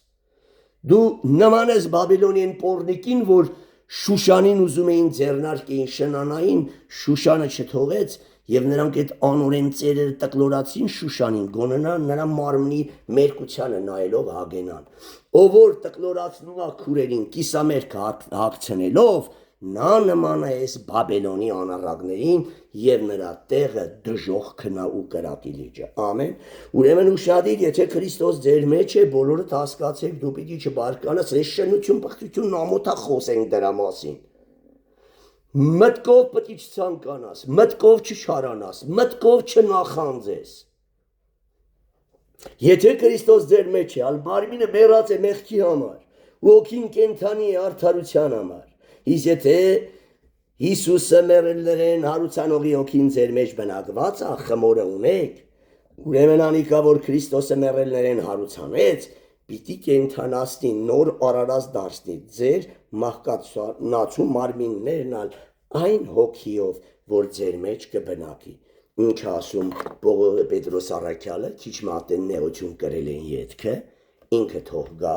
Դու նման ես Բաբելոնիան պոռնիկին, որ Շուշանին ուզում էին ձեռնարկեին շնանային, Շուշանը չթողեց եւ նրանք այդ անօրեն ծերերը տկլորացին Շուշանին, գոննան նրա մարմնի մերկությանը նայելով հագենան։ Ով որ տկլորացնում է քուրերին կիսամերկ հագցնելով, նա նման է Բաբելոնի անառակներին եւ նրա տեղը դժոխ քնա ու կրակի լիճը։ Ամեն։ Ուրեմն ուշադիր, եթե Քրիստոս ձեր մեջ է, բոլորդ հասկացեք, դու պիտի չբարկանաս, այս շնություն, բխտություն, ամոթա խոսենք դրա մասին։ Մտքով պիտի չցանկանաս, մտքով չշարանաս, մտքով չնախանձես։ Եթե Քրիստոս ձեր մեջ է, մարմինը մեռած է մեղքի համար, ու հոգին կենդանի է արդարության համար։ Իսկ եթե Հիսուսը մեռելներին հարուցանողի հոգին ձեր մեջ բնակված է, խմորը ունեք, ուրեմն անիկա որ Քրիստոսը մեռելներին հարուցանեց, պիտի կենդանացնի, նոր արարած դարձնի ձեր մահկացնացու մարմիններն այն հոգիով, որ ձեր մեջ կբնակի։ Ինչ ասում Պետրոս առաքյալը, քիչ մատեն նեղություն կրել են ետքը, ինքը թող գա,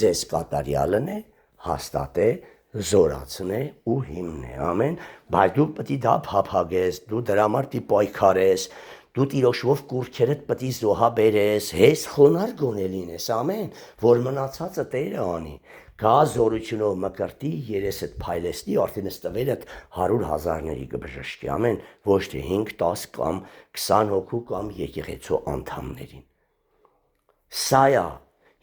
ձեզ կատարյալն է, հաստատե, զորացնե ու հիմնե, ամեն, բայց դու պիտի դա փափագես, դու դրա համար պիտի պայքարես, դու տիրոշով կուրքերդ պիտի զոհաբերես, հես խոնար գոնե լինես, ամեն, որ մնացածը Տերը անի, գա զորությունով մկրտի, երեսդ փայլեսնի, արդեն ստվերդ 100,000-ների կբժշկի, ամեն, ոչ թե 5, 10 կամ 20 հոգու կամ եկեղեցու անդամներին։ Սա է,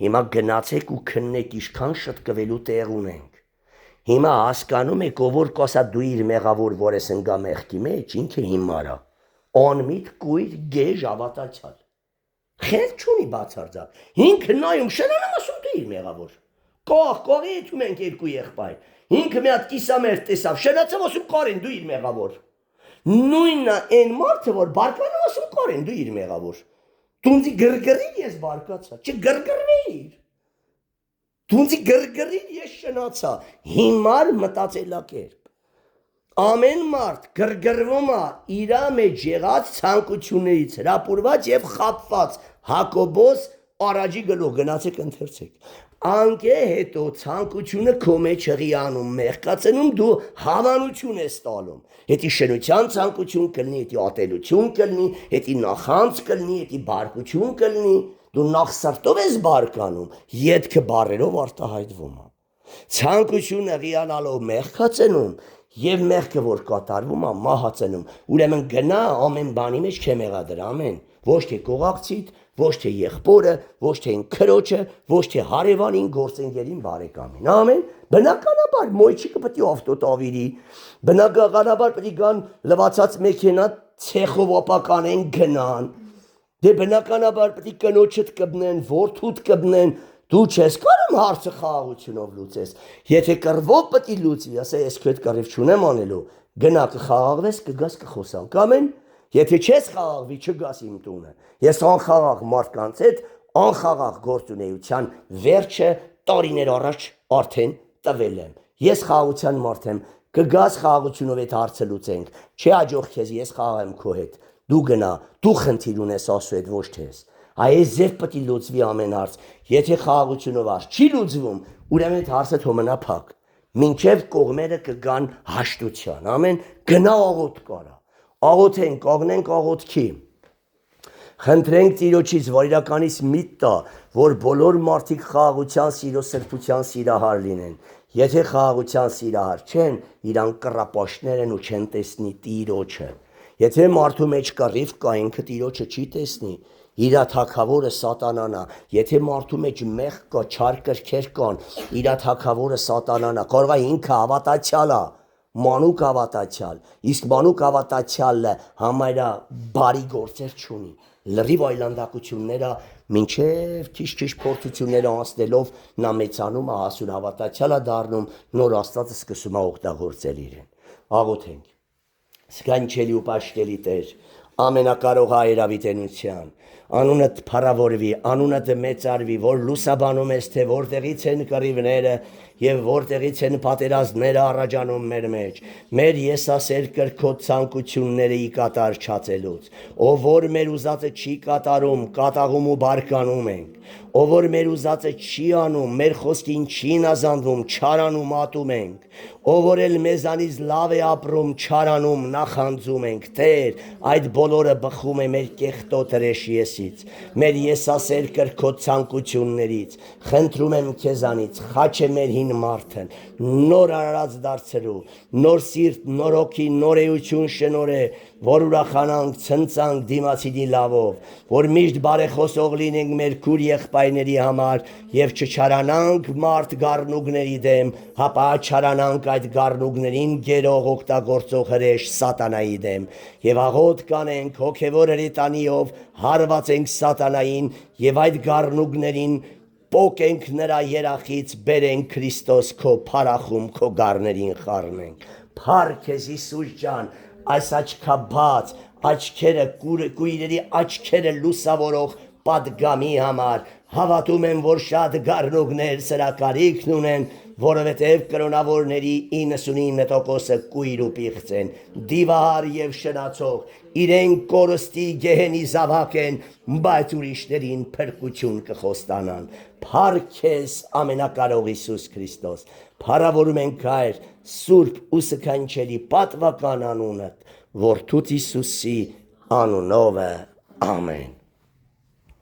հիմա գնացեք ու քննեք, ինչքան շտկվելու տեղ ունենք։ Հիմա հասկանում եք, ով որ կասա դու իր մեղավոր որ ես ընկա մեղքի մեջ, ինքը հիմարա, անմիտ կույր գեժ ավատացյալ։ Խենթ չունի բացարձակ, ինքը նայում շնանում ասում դու իր մեղավոր։ Կողի եթում ենք երկու եղբայր, ինքը մի հատ կիսամերկ տեսավ, շնացավ ասում կարեն դու իր մեղավոր։ Նույնն այն մարդը, որ բարկանում ասում կարեն դու իր մեղավոր։ Դունձի գրգռիր ես բարկացա, չգրգռվիր։ Դունձի գրգռիր ես շնացա, հիմար մտածելակերպ։ Ամեն մարդ գրգռվում է իրա մեջ եղած ցանկություններից հրապուրված եւ խապված Հակոբոս առաջի գլուխ գնացեք ընթերցեք։ Անկե հետո ցանկությունը քո մեջ հղի անում մեղքացնում դու հավանություն ես տալում։ Հետի շնության ցանկություն կլինի, հետի ատելություն կլինի, հետի նախանց կլինի, հետի բարկություն կլինի։ Դու նախ սրտով ես բարկանում, ետքը բառերով արտահայտվում է։ Ցանկությունը հղիանալով մեղքացնում եւ մեղքը որ կատարվում է մահացնում։ Ուրեմն գնա ամեն բանի մեջ քեմեղադր, ամեն։ Ոչ թե կողակցիդ, ոչ թե եղբորը, ոչ թե քրոջը, ոչ թե հարևանին, գործընկերին, բարեկամին։ Ամեն։ Բնականաբար մոյչիկը պետք է ավտոտավիրի, բնականաբար պետք է գան լվացած մեքենա ցեխով ապականեն գնան։ Դե բնականաբար պետք է կնոջդ կբնեն, որդուդ կբնեն։ Դու չես կարող հարցը խաղաղությունով լուծես։ Եթե կռվով պետք է լուծվի, ասա ես քո հետ կռիվ չունեմ անելու, գնա կխաղաղվես, կգաս կխոսանք, ամեն։ Եթե չես խաղաղվի, չգաս իմ տունը։ Ես անխաղաղ մարդկանց հետ անխաղաղ գործունեության վերջը տարիներ առաջ արդեն տվել եմ։ Ես խաղաղության մարդ եմ, կգաս խաղաղությունով այդ հարցը լուծենք։ Չի հաջող քեզ, ես խաղաղ եմ քո հետ։ Դու գնա, դու խնդիր ունես ասու հետ, ոչ թե ես։ Այս ձև պետք է լուծվի ամեն հարց։ Եթե խաղաղությունով հարց չի լուծվում, ուրեմն այդ հարցը թող մնա փակ։ մինչև կողմերը կգան հաշտության, ամեն գնա աղոտ կարա, աղոթենք, աղնենք աղոթքի, խնդրենք Տիրոջից, որ իրականից միտ տա, որ բոլոր մարդիկ խաղաղության սիրո սրբության սիրահար լինեն, եթե խաղաղության սիրահար չեն, իրան կռապաշտներ են ու չեն տեսնի Տիրոջը, եթե մարդու մեջ կռիվ կա, ինքը Տիրոջը չի տեսնի, իր թագավորը սատանան է, եթե մարդու մեջ մեղք կա, չար կրքեր կան, իր թագավորը սատանան է, կարող է ինքը հավատացյալ է, մանուկ հավատացյալ, իսկ մանուկ հավատացյալը համարյա բարի գործեր չունի, լրիվ այլանդակությունները մինչև քիչ փորձությունները անցնելով նա մեծանում է, հասուն հավատացյալ է դառնում, նոր Աստվածը սկսում է օգտագործել իրեն, աղոթենք, սքանչելի ու պաշտելի Տեր, ամենակարող հայրավիտենության, անունդ փառավորվի, անունդ մեծարվի, որ լուսաբանում ես, թե որտեղից են կռիվները եւ որտեղից են պատերազմները առաջանում մեր մեջ, մեր եսասեր կրքոտ ցանկությունները ի կատար չածելուց, ով որ մեր ուզածը չի կատարում, կատաղում ու բարկանում ենք, ով որ մեր ուզածը չի անում, մեր խոսքին չի նազանդվում, չարանում ատում ենք, ով որ էլ մեզանից լավ է ապրում, չարանում, նախանձում ենք, Տեր, այդ բոլորը բխում է մեր կեղտոտ հրեշիեսից, մեր եսասեր կրքոտ ցանկություններից, խնդրում եմ քեզանից, խաչե մեր հին մարդը, նոր արարած դարձրու, նոր սիրտ, նոր հոգի, նոր էություն շնորհե, որ ուրախանանք, ցնծանք դիմացինի լավով, որ միշտ բարեխոսող լինենք մեր քուր եղբայրների համար եւ չչարանանք մարդ գառնուկների դեմ, հապա չարանանք այդ գառնուկներին գերող օգտագործող հրեշ սատանայի դեմ եւ աղոթ կանենք հոգեվոր հրետանիով հարվածենք սատանային եւ այդ գառնուկներին պոկենք նրա երախից բերենք Քրիստոս քո փառախում քո գառներին խառնենք փառ քեզ Հիսուս ջան այս աչքաբաց աչքերը կույրերի աչքերը լուսավորող պատգամի համար հավատում եմ որ շատ գառնուկներ սրա կարիքն ունեն որովհետև կրոնավորների 99%-ը կույր ու պիղծ են դիվահար եւ շնացող իրեն կորստի գեհենի զավակ են բայց ուրիշներին փրկություն կխոստանան փառ քեզ ամենակարող Հիսուս Քրիստոս փառավորում ենք Հայր սուրբ ու սքանչելի պատվական անունդ որդուդ Հիսուսի անունով ամեն